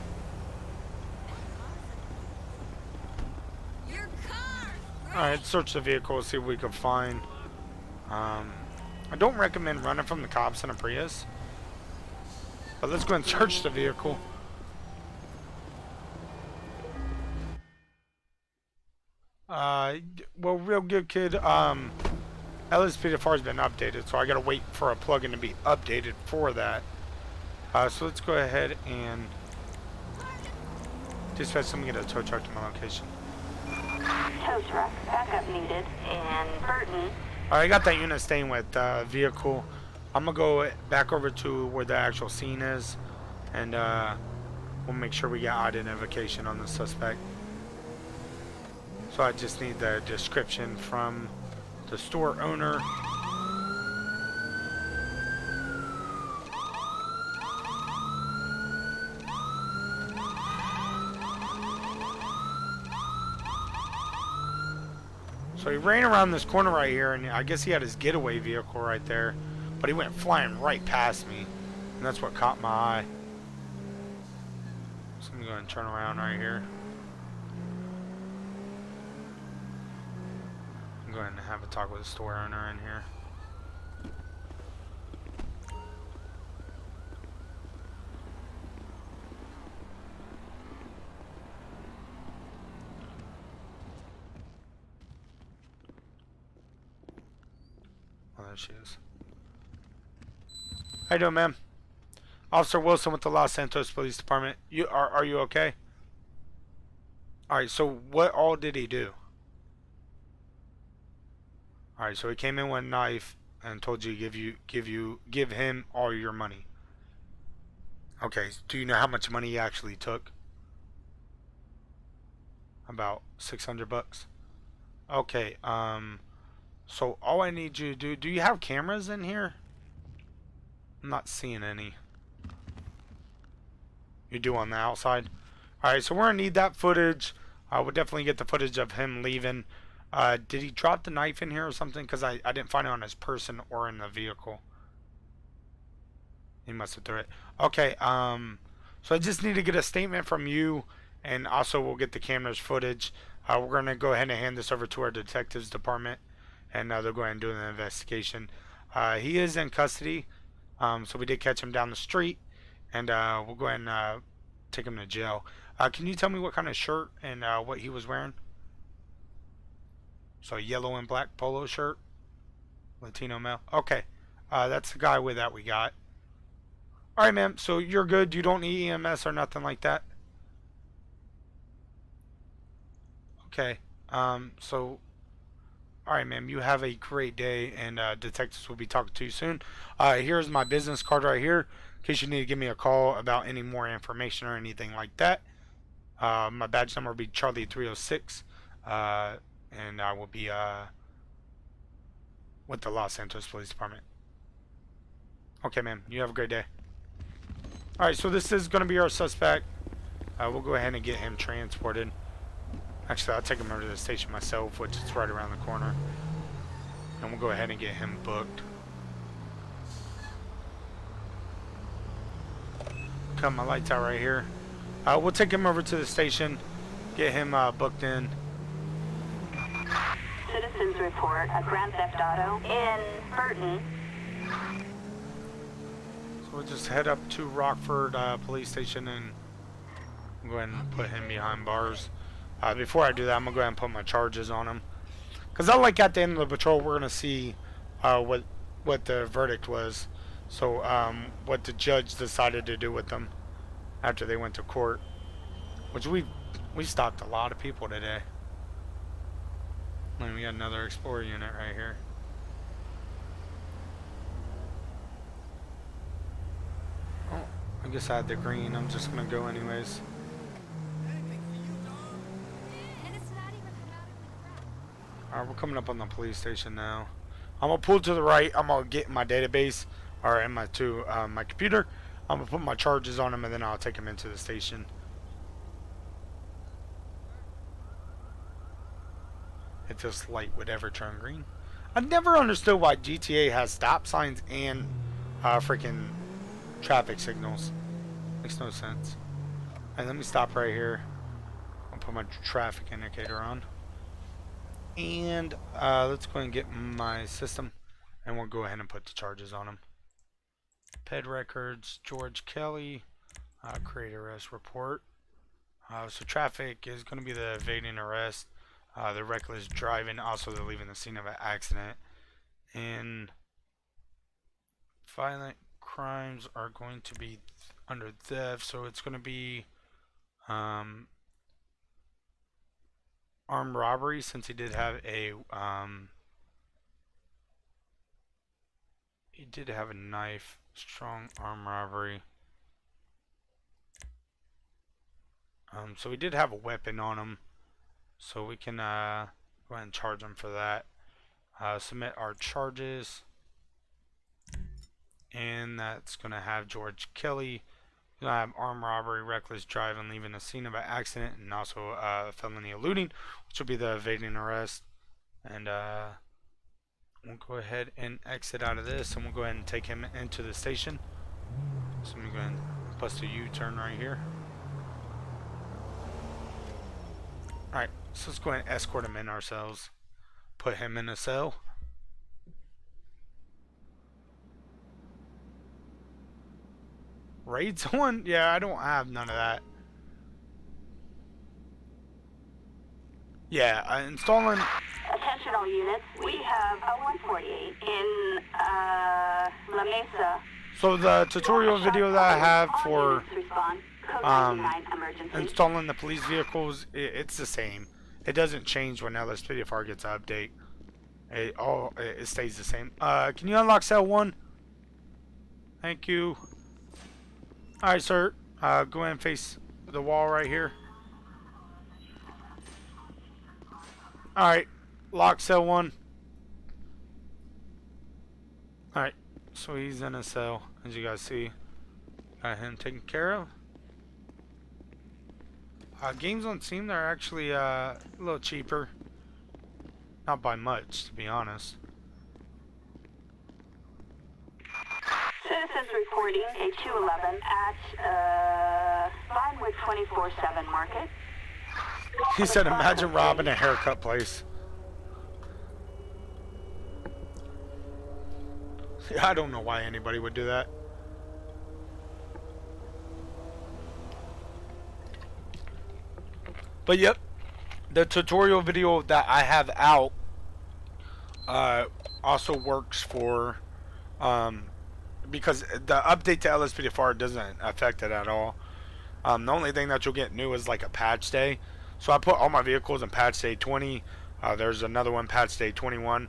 Your car! Alright, search the vehicle, see what we can find. I don't recommend running from the cops in a Prius. But let's go and search the vehicle. Well, real good, kid. LSPDFR has been updated, so I gotta wait for a plugin to be updated for that. So let's go ahead and dispatch someone get a tow truck to my location. Tow truck. Backup needed. And Burton. Alright, I got that unit staying with vehicle. I'm gonna go back over to where the actual scene is, and we'll make sure we get identification on the suspect. So I just need the description from the store owner. So he ran around this corner right here, and I guess he had his getaway vehicle right there. But he went flying right past me, and that's what caught my eye. So I'm going to turn around right here. I'm going to have a talk with the store owner in here. Oh, there she is. How you doing, ma'am? Officer Wilson with the Los Santos Police Department. Are you okay? Alright, so what all did he do? Alright, so he came in with a knife and told you to give him all your money. Okay, do you know how much money he actually took? About 600 bucks. Okay, so all I need you to do you have cameras in here? I'm not seeing any. You do on the outside? Alright, so we're going to need that footage. We'll definitely get the footage of him leaving. Did he drop the knife in here or something? Because I didn't find it on his person or in the vehicle. He must have threw it. Okay, so I just need to get a statement from you, and also we'll get the camera's footage. We're going to go ahead and hand this over to our detectives department, and they'll go ahead and do an investigation. He is in custody. So we did catch him down the street, and we'll go ahead and take him to jail. Can you tell me what kind of shirt and what he was wearing? So yellow and black polo shirt, Latino male. Okay, that's the guy with that we got. All right, ma'am. So you're good. You don't need EMS or nothing like that. Okay. So, alright, ma'am, you have a great day, and detectives will be talking to you soon. Here's my business card right here, in case you need to give me a call about any more information or anything like that. My badge number will be Charlie 306, and I will be with the Los Santos Police Department. Okay, ma'am, you have a great day. Alright, so this is going to be our suspect. We'll go ahead and get him transported. Actually, I'll take him over to the station myself, which is right around the corner. And we'll go ahead and get him booked. Cut my lights out right here. We'll take him over to the station, get him booked in. Citizens report a grand theft auto in Burton. So we'll just head up to Rockford Police Station and go ahead and put him behind bars. Before I do that, I'm going to go ahead and put my charges on him. Because I like at the end of the patrol, we're going to see what the verdict was. So, what the judge decided to do with them after they went to court. Which we stopped a lot of people today. And we got another Explorer unit right here. Oh, I guess I had the green. I'm just going to go anyways. Alright, we're coming up on the police station now. I'm going to pull to the right. I'm going to get my database, or in my computer. I'm going to put my charges on him, and then I'll take him into the station. If this light would ever turn green. I never understood why GTA has stop signs and freaking traffic signals. Makes no sense. Alright, let me stop right here. I'll put my traffic indicator on. And let's go ahead and get my system, and we'll go ahead and put the charges on him. Ped records, George Kelly, create arrest report. So traffic is going to be the evading arrest, the reckless driving, also the leaving the scene of an accident, and violent crimes are going to be under theft. So it's going to be armed robbery, since he did have a knife. Strong armed robbery. So we did have a weapon on him, so we can go ahead and charge him for that. Submit our charges, and that's gonna have George Kelly. We're gonna have armed robbery, reckless driving, leaving the scene of an accident, and also felony eluding, which will be the evading arrest. And we'll go ahead and exit out of this, and we'll go ahead and take him into the station. So I'm going to go ahead and bust a U-turn right here. Alright, so let's go ahead and escort him in ourselves. Put him in a cell. Raid someone? Yeah, I don't have none of that. Yeah, installing... Attention all units, we have a 148 in La Mesa. So the tutorial video that I have for installing the police vehicles, it's the same. It doesn't change when LSPDFR gets an update. It stays the same. Can you unlock cell 1? Thank you. Alright, sir. Go ahead and face the wall right here. Alright. Lock cell 1. Alright. So he's in a cell, as you guys see. Got him taken care of. Games on Steam, they're actually a little cheaper. Not by much, to be honest. Citizens reporting a 211 at Vinewood 24/7 Market. He said, imagine robbing a haircut place. I don't know why anybody would do that. But yep, the tutorial video that I have out also works for because the update to LSPDFR doesn't affect it at all. The only thing that you'll get new is like a patch day. So I put all my vehicles in patch day 20. There's another one, patch day 21.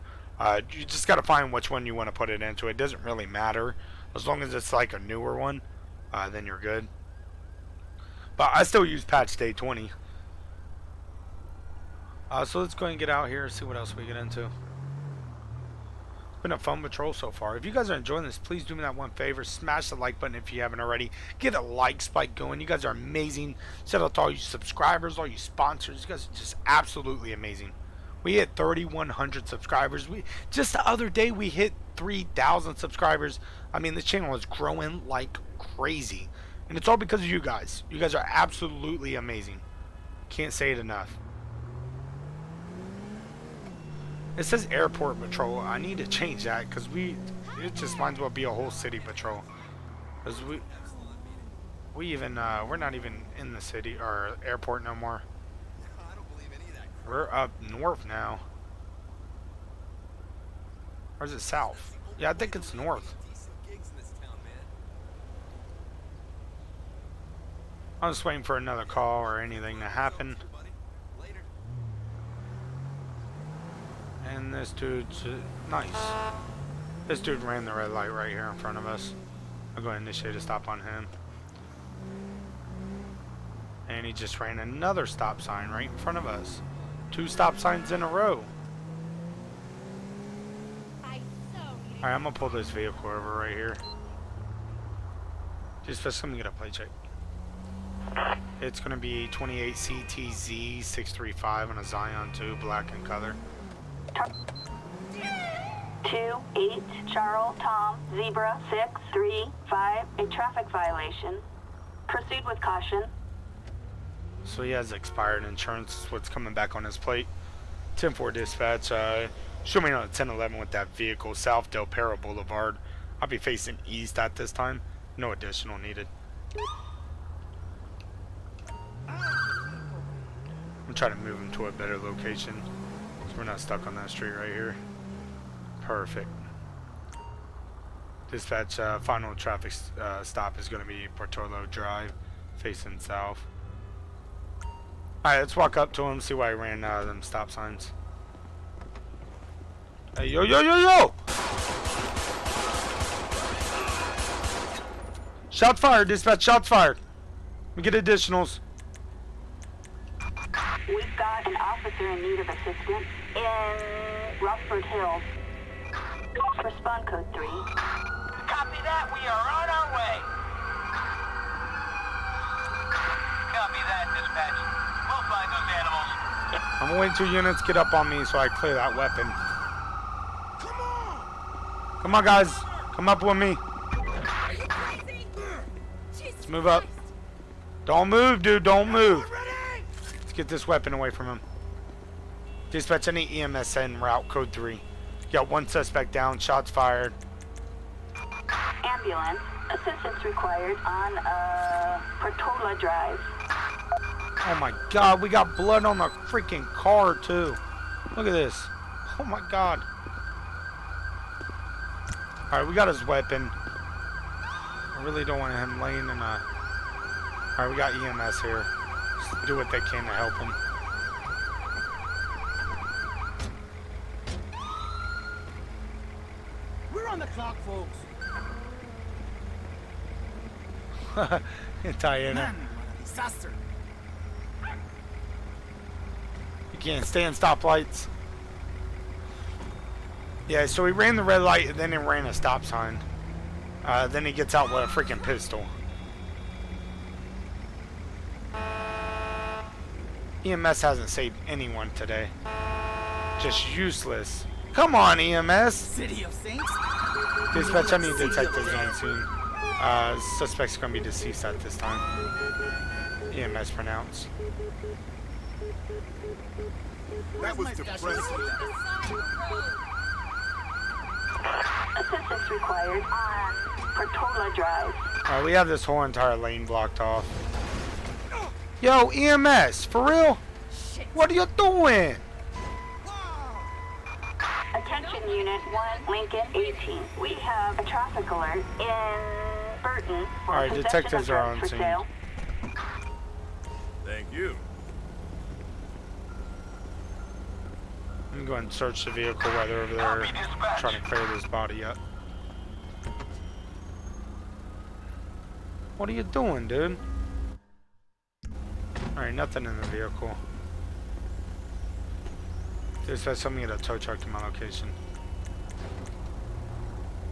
You just got to find which one you want to put it into. It doesn't really matter. As long as it's like a newer one, then you're good. But I still use patch day 20. So let's go ahead and get out here and see what else we get into. Been a fun patrol so far. If you guys are enjoying this, please do me that one favor. Smash the like button if you haven't already. Get a like spike going. You guys are amazing. Shout out to all you subscribers, all you sponsors. You guys are just absolutely amazing. We hit 3,100 subscribers. Just the other day we hit 3,000 subscribers. I mean, this channel is growing like crazy. And it's all because of you guys. You guys are absolutely amazing. Can't say it enough. It says airport patrol. I need to change that because it just might as well be a whole city patrol. Because we're not even in the city or airport no more. We're up north now. Or is it south? Yeah, I think it's north. I'm just waiting for another call or anything to happen. And this dude's nice. This dude ran the red light right here in front of us. I'll go ahead and initiate a stop on him. And he just ran another stop sign right in front of us. 2 stop signs in a row. Alright, I'm gonna pull this vehicle over right here. Just let me get a plate check. It's gonna be 28 CTZ 635 on a Zion 2, black in color. 2-8 Charles Tom Zebra 635, a traffic violation. Proceed with caution. So he has expired insurance. Is what's coming back on his plate. 10-4 dispatch. Show me on a 1011 with that vehicle, South Del Perro Boulevard. I'll be facing east at this time. No additional needed. I'm trying to move him to a better location. We're not stuck on that street right here. Perfect. Dispatch, final traffic stop is going to be Portola Drive, facing south. Alright, let's walk up to him, see why he ran them stop signs. Hey, yo, yo, yo, yo! Shots fired, dispatch, shots fired. We get additionals. We've got an officer in need of assistance in Rockford Hills. Respond code 3. Copy that. We are on our way. Copy that, dispatch. We'll find those animals. I'm waiting 2 units get up on me so I clear that weapon. Come on! Come on, guys. Come up with me. Are you crazy? Let's move up. Don't move, dude. Don't move. Let's get this weapon away from him. Dispatch, any EMS en route, code 3. Got 1 suspect down, shots fired. Ambulance. Assistance required on Portola Drive. Oh my god, we got blood on the freaking car too. Look at this. Oh my god. Alright, we got his weapon. I really don't want him laying in a... Alright, we got EMS here. Just do what they can to help him. We're on the clock, folks. Diana. Man, what a disaster. You can't stand stoplights. Yeah, so he ran the red light and then he ran a stop sign. Then he gets out with a freaking pistol. EMS hasn't saved anyone today. Just useless. Come on, EMS! City of Saints? Dispatch, I need detectives on scene. Suspect's gonna be deceased at this time. EMS pronounced. That was depressing. Assistance required on Portola Drive. Alright, we have this whole entire lane blocked off. Yo, EMS, for real? What are you doing? Attention Unit 1, Lincoln 18. We have a traffic alert in Burton for Alright, possession detectives of are drugs on for scene. sale. Thank you. Let me go ahead and search the vehicle while they're over there trying to clear this body up. What are you doing, dude? Alright, nothing in the vehicle. Dispatch, let me get a tow truck to my location.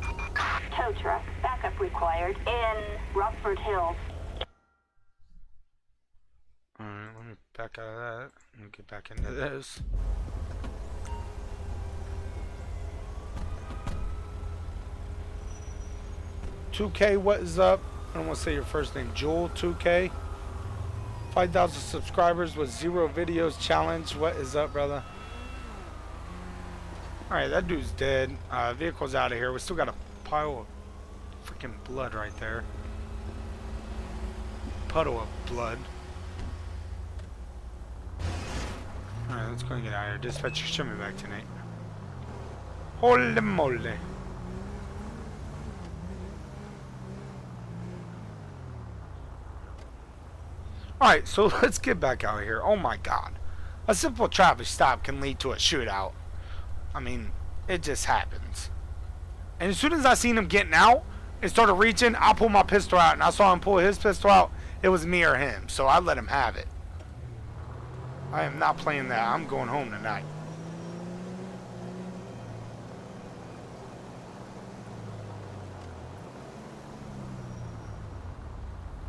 Tow truck, backup required in Rockford Hills. Alright, let me back out of that and get back into this. $2K, what is up? I don't want to say your first name. Joel, 2K. 5,000 subscribers with 0 videos challenge. What is up, brother? Alright, that dude's dead. Vehicle's out of here. We still got a pile of freaking blood right there. Puddle of blood. Alright, let's go and get out of here. Dispatcher, show me back tonight. Holy moly. Alright, so let's get back out here. Oh my god. A simple traffic stop can lead to a shootout. I mean, it just happens. And as soon as I seen him getting out and started reaching, I pulled my pistol out and I saw him pull his pistol out. It was me or him, so I let him have it. I am not playing that. I'm going home tonight.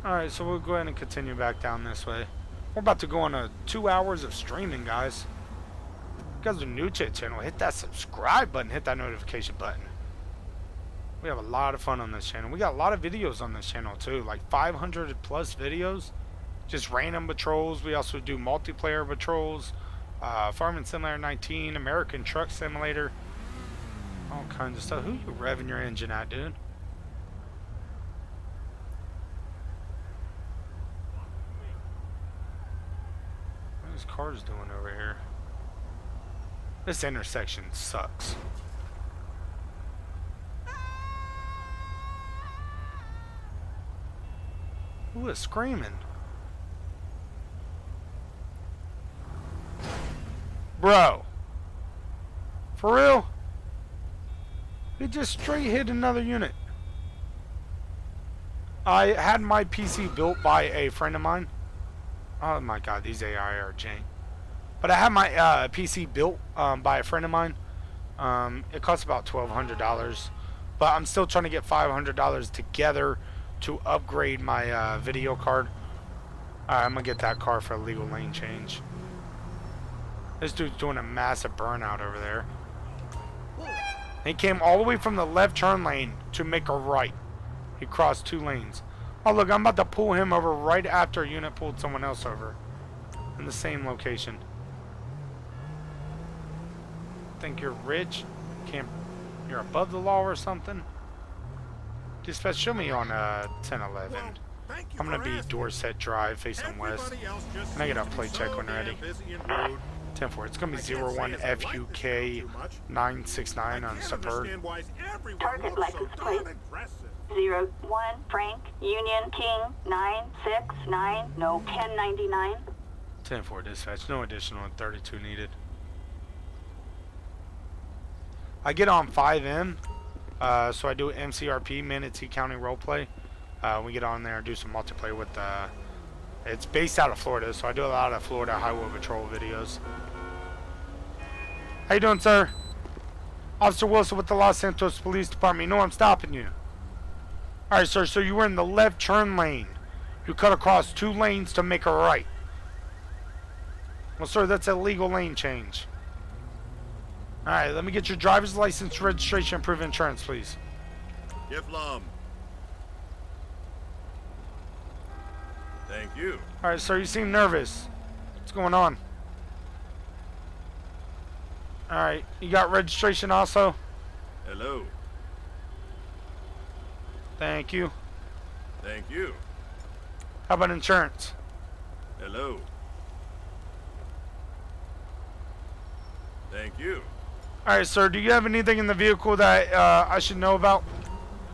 Alright, so we'll go ahead and continue back down this way. We're about to go on 2 hours of streaming, guys. If you guys are new to the channel, hit that subscribe button, hit that notification button. We have a lot of fun on this channel. We got a lot of videos on this channel too, like 500 plus videos. Just random patrols. We also do multiplayer patrols, Farming Simulator 19, American Truck Simulator, all kinds of stuff. Who you revving your engine at, dude? What are these cars doing over here? This intersection sucks. Who is screaming? Bro. For real? He just straight hit another unit. I had my PC built by a friend of mine. Oh my god, these AI are jank. But I had my PC built by a friend of mine. It costs about $1,200. But I'm still trying to get $500 together to upgrade my video card. I'm gonna get that car for a legal lane change. This dude's doing a massive burnout over there. He came all the way from the left turn lane to make a right. He crossed 2 lanes. Oh look, I'm about to pull him over right after a unit pulled someone else over. In the same location. Think you're rich? You're above the law or something? Dispatch, show me on 1011. I'm gonna be Dorset Drive facing west. Can I get a plate check when ready? 10-4. It's gonna be 01FUK969 on Superb. Target license plate 01 Frank Union King 969, no 1099. 10-4 dispatch. No additional 32 needed. I get on 5M. So I do MCRP, Manatee County Roleplay. We get on there and do some multiplayer with it's based out of Florida, so I do a lot of Florida Highway Patrol videos. How you doing, sir? Officer Wilson with the Los Santos Police Department. You know I'm stopping you. Alright, sir, so you were in the left turn lane. You cut across 2 lanes to make a right. Well, sir, that's a legal lane change. Alright, let me get your driver's license, registration, and proof of insurance, please. Give lum. Thank you. Alright, sir, you seem nervous. What's going on? Alright, you got registration also? Hello. Thank you. Thank you. How about insurance? Hello. Thank you. Alright, sir, do you have anything in the vehicle that I should know about?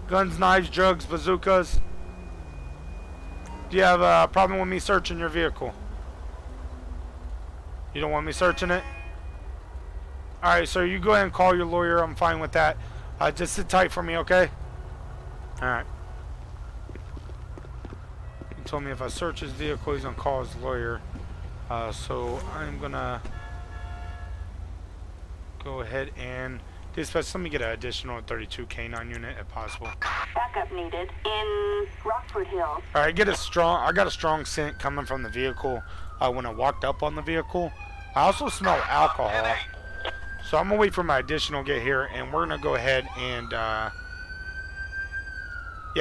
Guns, knives, drugs, bazookas? Do you have a problem with me searching your vehicle? You don't want me searching it? Alright, so you go ahead and call your lawyer. I'm fine with that. Just sit tight for me, okay? Alright. He told me if I search his vehicle, he's gonna call his lawyer. So I'm gonna go ahead and dispatch. Let me get an additional 32 canine unit if possible. Backup needed in Rockford Hills. Alright, I got a strong scent coming from the vehicle when I walked up on the vehicle. I also smell alcohol. So I'm gonna wait for my additional get here, and we're gonna go ahead and yeah,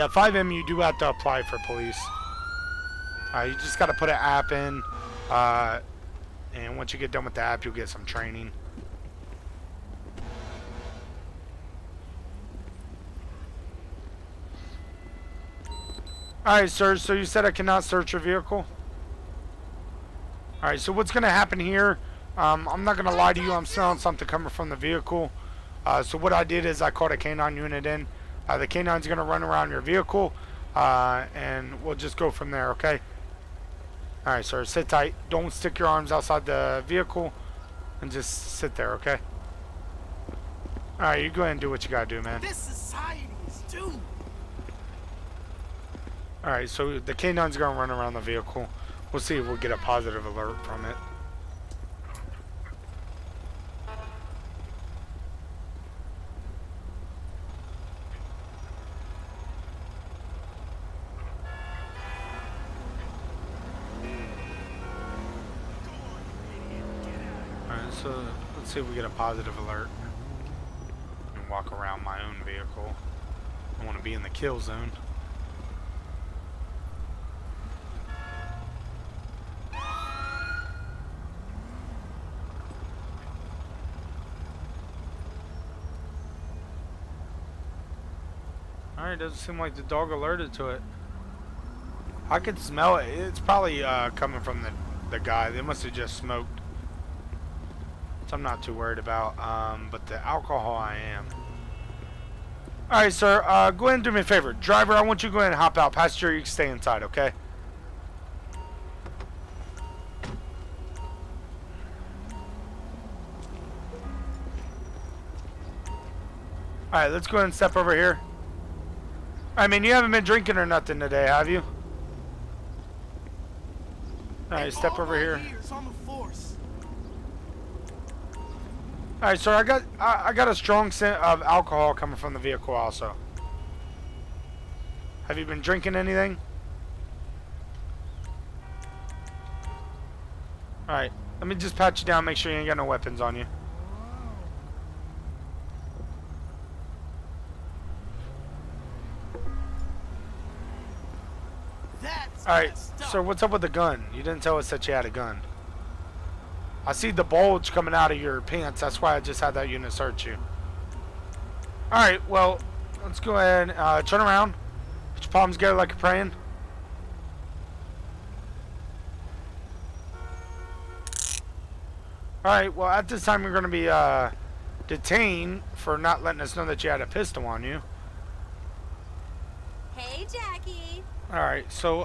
5M, you do have to apply for police. You just gotta put an app in, and once you get done with the app, you'll get some training. Alright, sir, so you said I cannot search your vehicle? Alright, so what's gonna happen here, I'm not gonna lie to you, I'm smelling something coming from the vehicle. So what I did is I called a canine unit in. The canine's gonna run around your vehicle, and we'll just go from there, okay? Alright, sir, sit tight. Don't stick your arms outside the vehicle, and just sit there, okay? Alright, you go ahead and do what you gotta do, man. This society is doomed. Alright, so the canine's gonna run around the vehicle. We'll see if we'll get a positive alert from it. Alright, so let's see if we get a positive alert. And walk around my own vehicle. I want to be in the kill zone. Alright, doesn't seem like the dog alerted to it. I could smell it. It's probably coming from the guy. They must have just smoked. So I'm not too worried about. But the alcohol I am. Alright, sir. Go ahead and do me a favor. Driver, I want you to go ahead and hop out. Passenger, you can stay inside, okay? Alright, let's go ahead and step over here. I mean, you haven't been drinking or nothing today, have you? Alright, step over here. On the force. Alright, sir, I got a strong scent of alcohol coming from the vehicle also. Have you been drinking anything? Alright, let me just pat you down, make sure you ain't got no weapons on you. Alright, so what's up with the gun? You didn't tell us that you had a gun. I see the bulge coming out of your pants. That's why I just had that unit search you. Alright, well, let's go ahead and turn around. Put your palms together like you're praying. Alright, well, at this time you're going to be detained for not letting us know that you had a pistol on you. Hey, Jackie. Alright, so,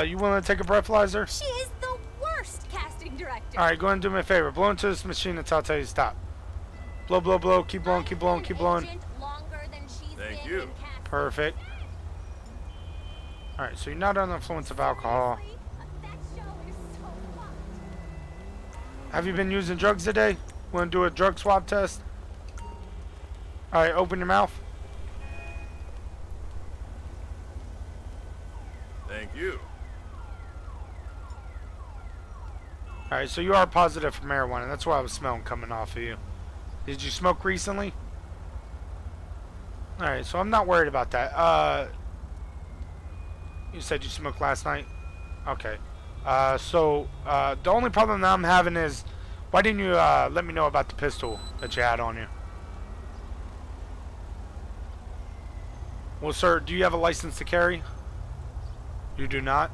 you willing to take a breathalyzer? She is the worst casting director. Alright, go ahead and do me a favor. Blow into this machine until I tell you to stop. Blow, blow, blow. Keep blowing, keep blowing, keep blowing. Thank you. Perfect. Alright, so you're not under the influence of alcohol. That show is so fucked. Have you been using drugs today? Want to do a drug swab test? Alright, open your mouth. Thank you. Alright, so you are positive for marijuana. That's what I was smelling coming off of you. Did you smoke recently? Alright, so I'm not worried about that. You said you smoked last night? Okay. The only problem that I'm having is, why didn't you let me know about the pistol that you had on you? Well, sir, do you have a license to carry? You do not?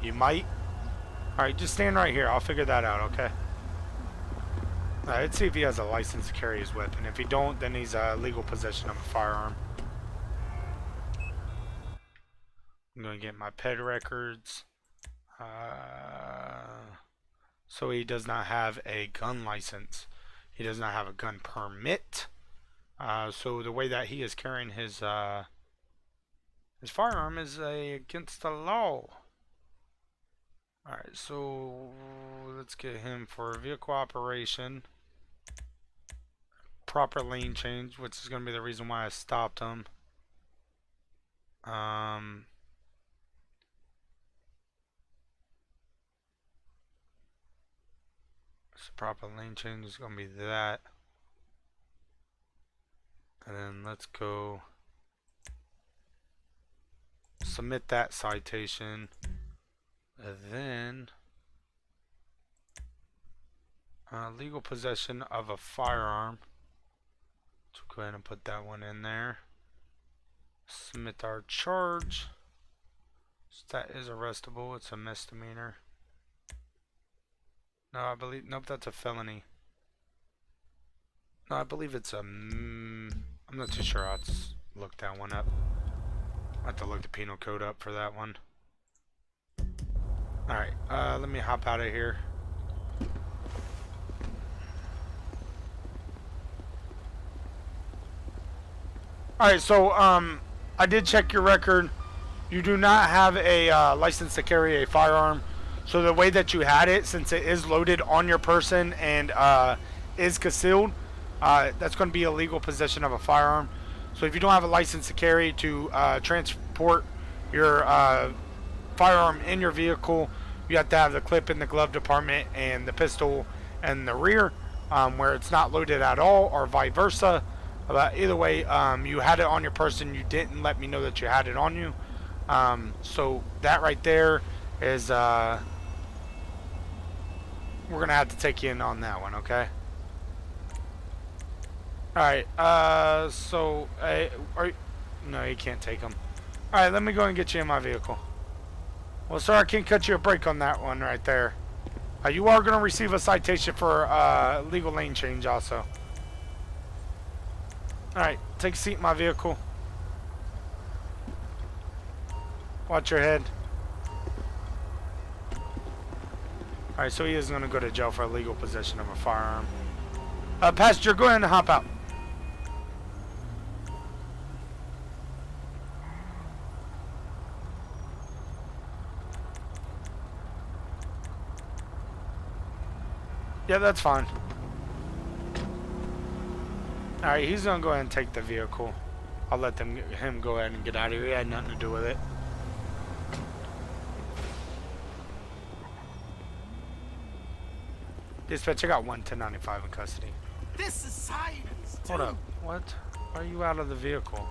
You might? Alright, just stand right here. I'll figure that out, okay? Alright, let's see if he has a license to carry his weapon. If he don't, then he's legal possession of a firearm. I'm going to get my ped records. So he does not have a gun license. He does not have a gun permit. So the way that he is carrying his firearm is against the law. Alright, so let's get him for vehicle operation. Proper lane change, which is going to be the reason why I stopped him. So proper lane change is going to be that. And then let's go submit that citation. And then legal possession of a firearm. So go ahead and put that one in there. Submit our charge. So that is arrestable. It's a misdemeanor. No, I believe, nope, that's a felony. No, I believe it's a, I'm not too sure. I'll just look that one up. I have to look the penal code up for that one. Alright, let me hop out of here. Alright, so, I did check your record. You do not have a license to carry a firearm. So the way that you had it, since it is loaded on your person and is concealed, that's going to be illegal possession of a firearm. So if you don't have a license to carry to transport your firearm in your vehicle, you have to have the clip in the glove department and the pistol in the rear, where it's not loaded at all, or vice versa. But either way, you had it on your person. You didn't let me know that you had it on you. So that right there is we're gonna have to take you in on that one, okay? Alright, so no, you can't take them. Alright, let me go and get you in my vehicle. Well, sir, I can't cut you a break on that one right there. You are gonna receive a citation for legal lane change also. Alright, take a seat in my vehicle. Watch your head. Alright, so he is going to go to jail for illegal possession of a firearm. Passenger, go ahead and hop out. Yeah, that's fine. Alright, he's going to go ahead and take the vehicle. I'll let him go ahead and get out of here. He had nothing to do with it. Dispatch, I got 11095 in custody. This is science. Hold up. What? Why are you out of the vehicle?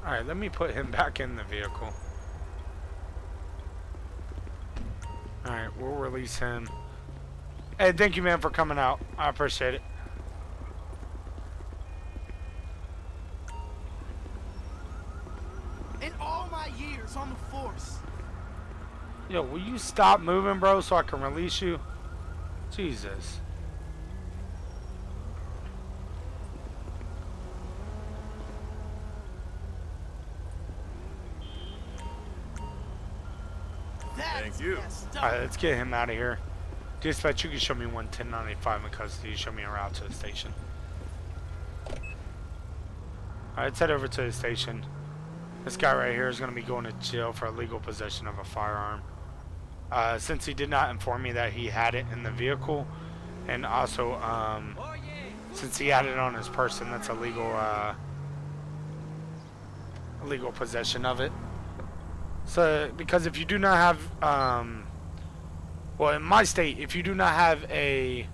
Alright, let me put him back in the vehicle. Alright, we'll release him. Hey, thank you, man, for coming out. I appreciate it. In all my years on the force, Yo, will you stop moving, bro, so I can release you? Jesus. Thank you. Alright, let's get him out of here. Dispatch, you can show me 11095 in custody. Show me a route to the station. Alright, let's head over to the station. This guy right here is going to be going to jail for illegal possession of a firearm. Since he did not inform me that he had it in the vehicle, and also since he had it on his person, that's illegal possession of it. So because if you do not have well, in my state, if you do not have a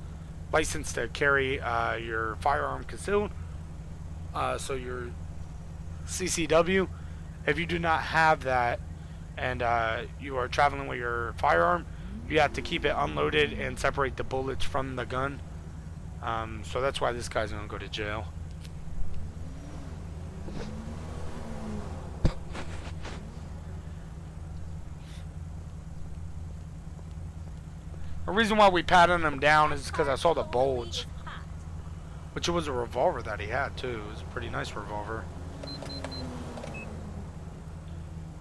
license to carry your firearm concealed, so your CCW, if you do not have that, and you are traveling with your firearm, you have to keep it unloaded and separate the bullets from the gun. So that's why this guy's gonna go to jail. The reason why we patted him down is because I saw the bulge, which it was a revolver that he had too. It was a pretty nice revolver.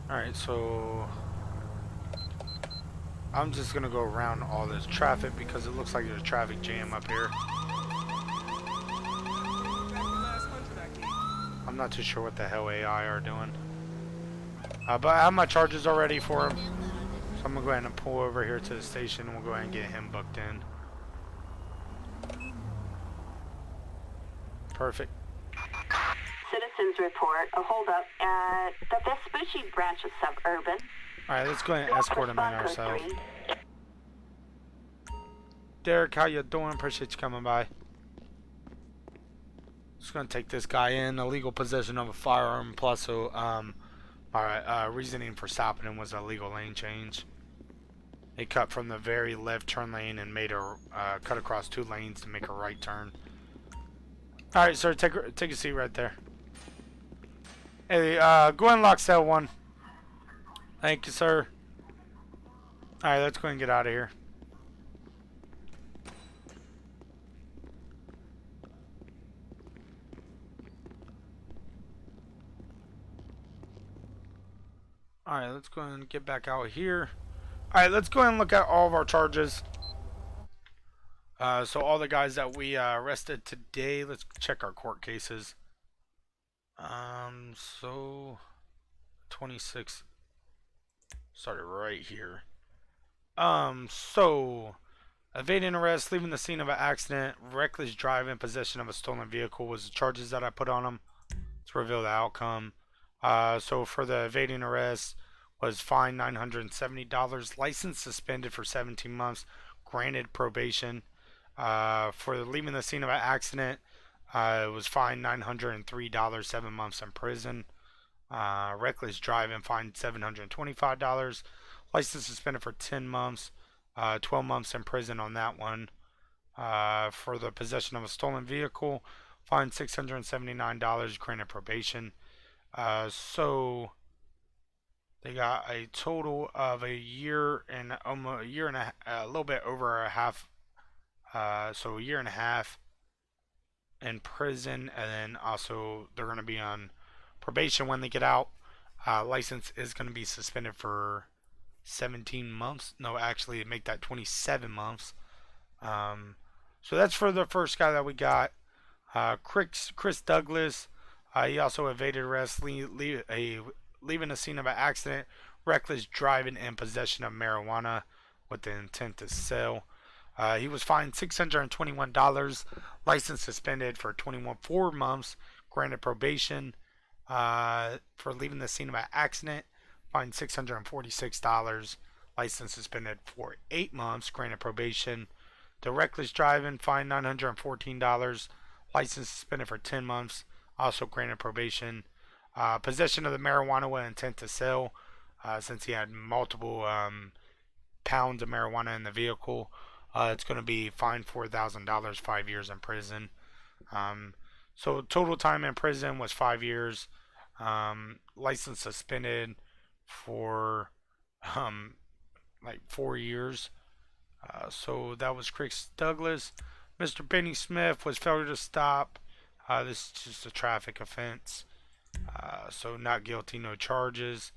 Alright, so I'm just gonna go around all this traffic because it looks like there's a traffic jam up here. I'm not too sure what the hell AI are doing. But I have my charges already for him. So I'm gonna go ahead and pull over here to the station and we'll go ahead and get him booked in. Perfect. Citizens report a holdup at the Vespucci branch of Suburban. Alright, let's go ahead and escort him in Respond code ourselves. 3. Derek, how you doing? Appreciate you coming by. Just gonna take this guy in. Illegal possession of a firearm plus reasoning for stopping him was a legal lane change. He cut from the very left turn lane and made a cut across 2 lanes to make a right turn. Alright, sir, take a seat right there. Hey, go ahead and lock cell 1. Thank you, sir. Alright, let's go ahead and get out of here. Alright, let's go ahead and get back out here. Alright, let's go ahead and look at all of our charges. So all the guys that we arrested today, let's check our court cases. So 26 started right here. So evading arrest, leaving the scene of an accident, reckless driving, possession of a stolen vehicle was the charges that I put on them. Let's reveal the outcome. So for the evading arrest was fined $970, license suspended for 17 months, granted probation. For leaving the scene of an accident, it was fined $903, 7 months in prison. Reckless driving, fined $725. License suspended for 10 months, 12 months in prison on that one. For the possession of a stolen vehicle, fined $679, granted probation. So they got a total of a year and a little bit over a half. So a year and a half in prison, and then also they're going to be on probation when they get out. License is going to be suspended for 17 months. No, actually, make that 27 months. So that's for the first guy that we got. Chris Douglas. He also evaded arrest, leaving the scene of an accident, reckless driving, and possession of marijuana with the intent to sell. He was fined $621, license suspended for 4 months, granted probation. For leaving the scene of an accident, fined $646, license suspended for 8 months, granted probation. The reckless driving, fined $914, license suspended for 10 months, also granted probation. Possession of the marijuana with intent to sell, since he had multiple pounds of marijuana in the vehicle. It's going to be fined $4,000, 5 years in prison. So total time in prison was 5 years. License suspended for like 4 years. So that was Chris Douglas. Mr. Benny Smith was failure to stop. This is just a traffic offense. So not guilty, no charges.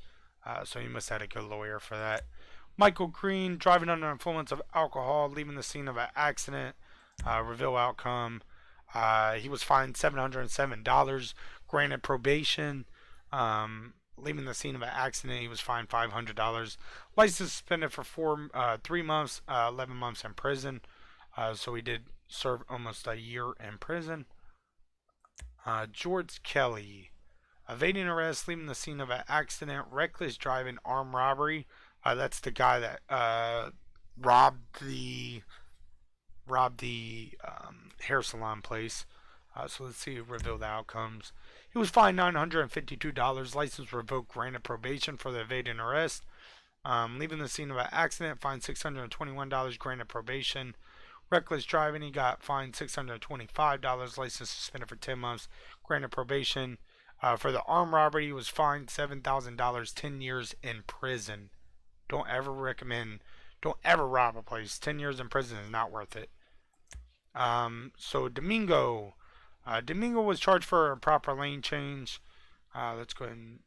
So you must have had a good lawyer for that. Michael Green, driving under influence of alcohol, leaving the scene of an accident. Reveal outcome. He was fined $707, granted probation. Leaving the scene of an accident, he was fined $500. License suspended for 3 months, 11 months in prison. So he did serve almost a year in prison. George Kelly, evading arrest, leaving the scene of an accident, reckless driving, armed robbery. That's the guy that robbed the hair salon place. So let's see, reveal the outcomes. He was fined $952, license revoked, granted probation for the evading arrest. Leaving the scene of an accident, fined $621, granted probation. Reckless driving, he got fined $625, license suspended for 10 months, granted probation. For the armed robbery, he was fined $7,000, 10 years in prison. Don't ever rob a place. 10 years in prison is not worth it. So Domingo was charged for a improper lane change. Let's go ahead and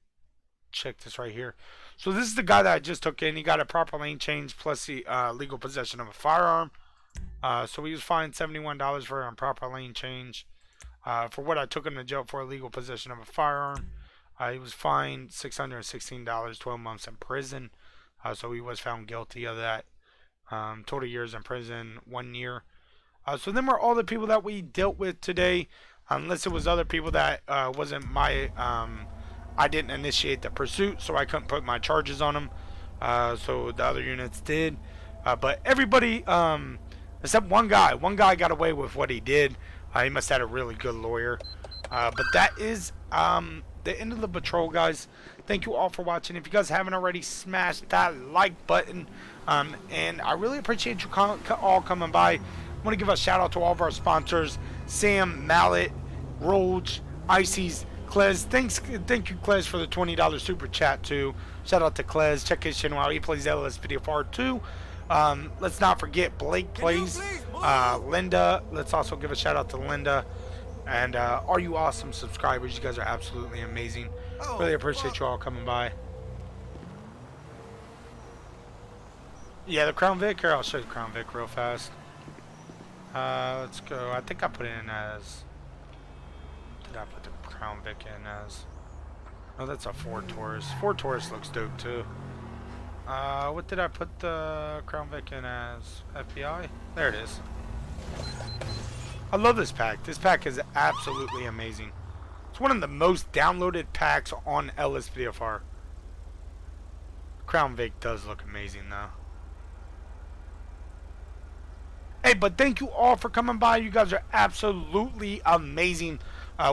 check this right here. So this is the guy that I just took in. He got a proper lane change plus the legal possession of a firearm. So he was fined $71 for an improper lane change. For what I took him to jail for, illegal possession of a firearm. He was fined $616, 12 months in prison. So he was found guilty of that. Total years in prison, 1 year. So then were all the people that we dealt with today. Unless it was other people that wasn't my... I didn't initiate the pursuit, so I couldn't put my charges on them. So the other units did. But everybody, except one guy got away with what he did. He must have had a really good lawyer. But that is the end of the patrol, guys. Thank you all for watching. If you guys haven't already, smash that like button. And I really appreciate you all coming by. I want to give a shout out to all of our sponsors: Sam, Mallet, Roach, Icy's, Klez. Thank you, Klez, for the $20 super chat too. Shout out to Klez. Check his channel out. He plays LSPDFR too. Let's not forget Blake plays. Linda. Let's also give a shout out to Linda. And all you awesome subscribers, you guys are absolutely amazing. Really appreciate you all coming by. Yeah, the Crown Vic. Here, I'll show you the Crown Vic real fast. Let's go. I think I put it in as... Did I put the Crown Vic in as... Oh, that's a Ford Taurus. Ford Taurus looks dope too. What did I put the Crown Vic in as? FBI? There it is. I love this pack. This pack is absolutely amazing. It's one of the most downloaded packs on LSPDFR. Crown Vic does look amazing though. Hey, but thank you all for coming by. You guys are absolutely amazing.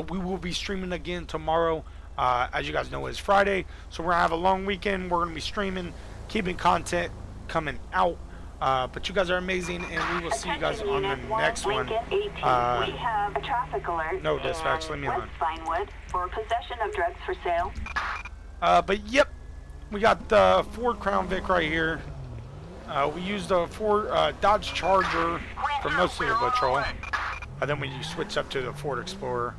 We will be streaming again tomorrow. As you guys know, it's Friday, so we're going to have a long weekend. We're going to be streaming, keeping content coming out. But you guys are amazing, and we will see you guys on the next one. We have a traffic alert. No, dispatch, leave me alone. Vinewood for possession of drugs for sale. But yep, we got the Ford Crown Vic right here. We used a Ford Dodge Charger for most of the patrol. Then we switched up to the Ford Explorer.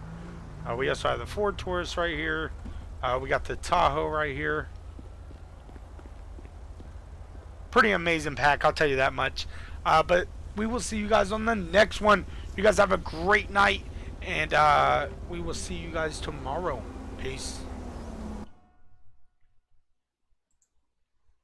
We also have the Ford Taurus right here. We got the Tahoe right here. Pretty amazing pack, I'll tell you that much. But we will see you guys on the next one. You guys have a great night, and we will see you guys tomorrow. Peace.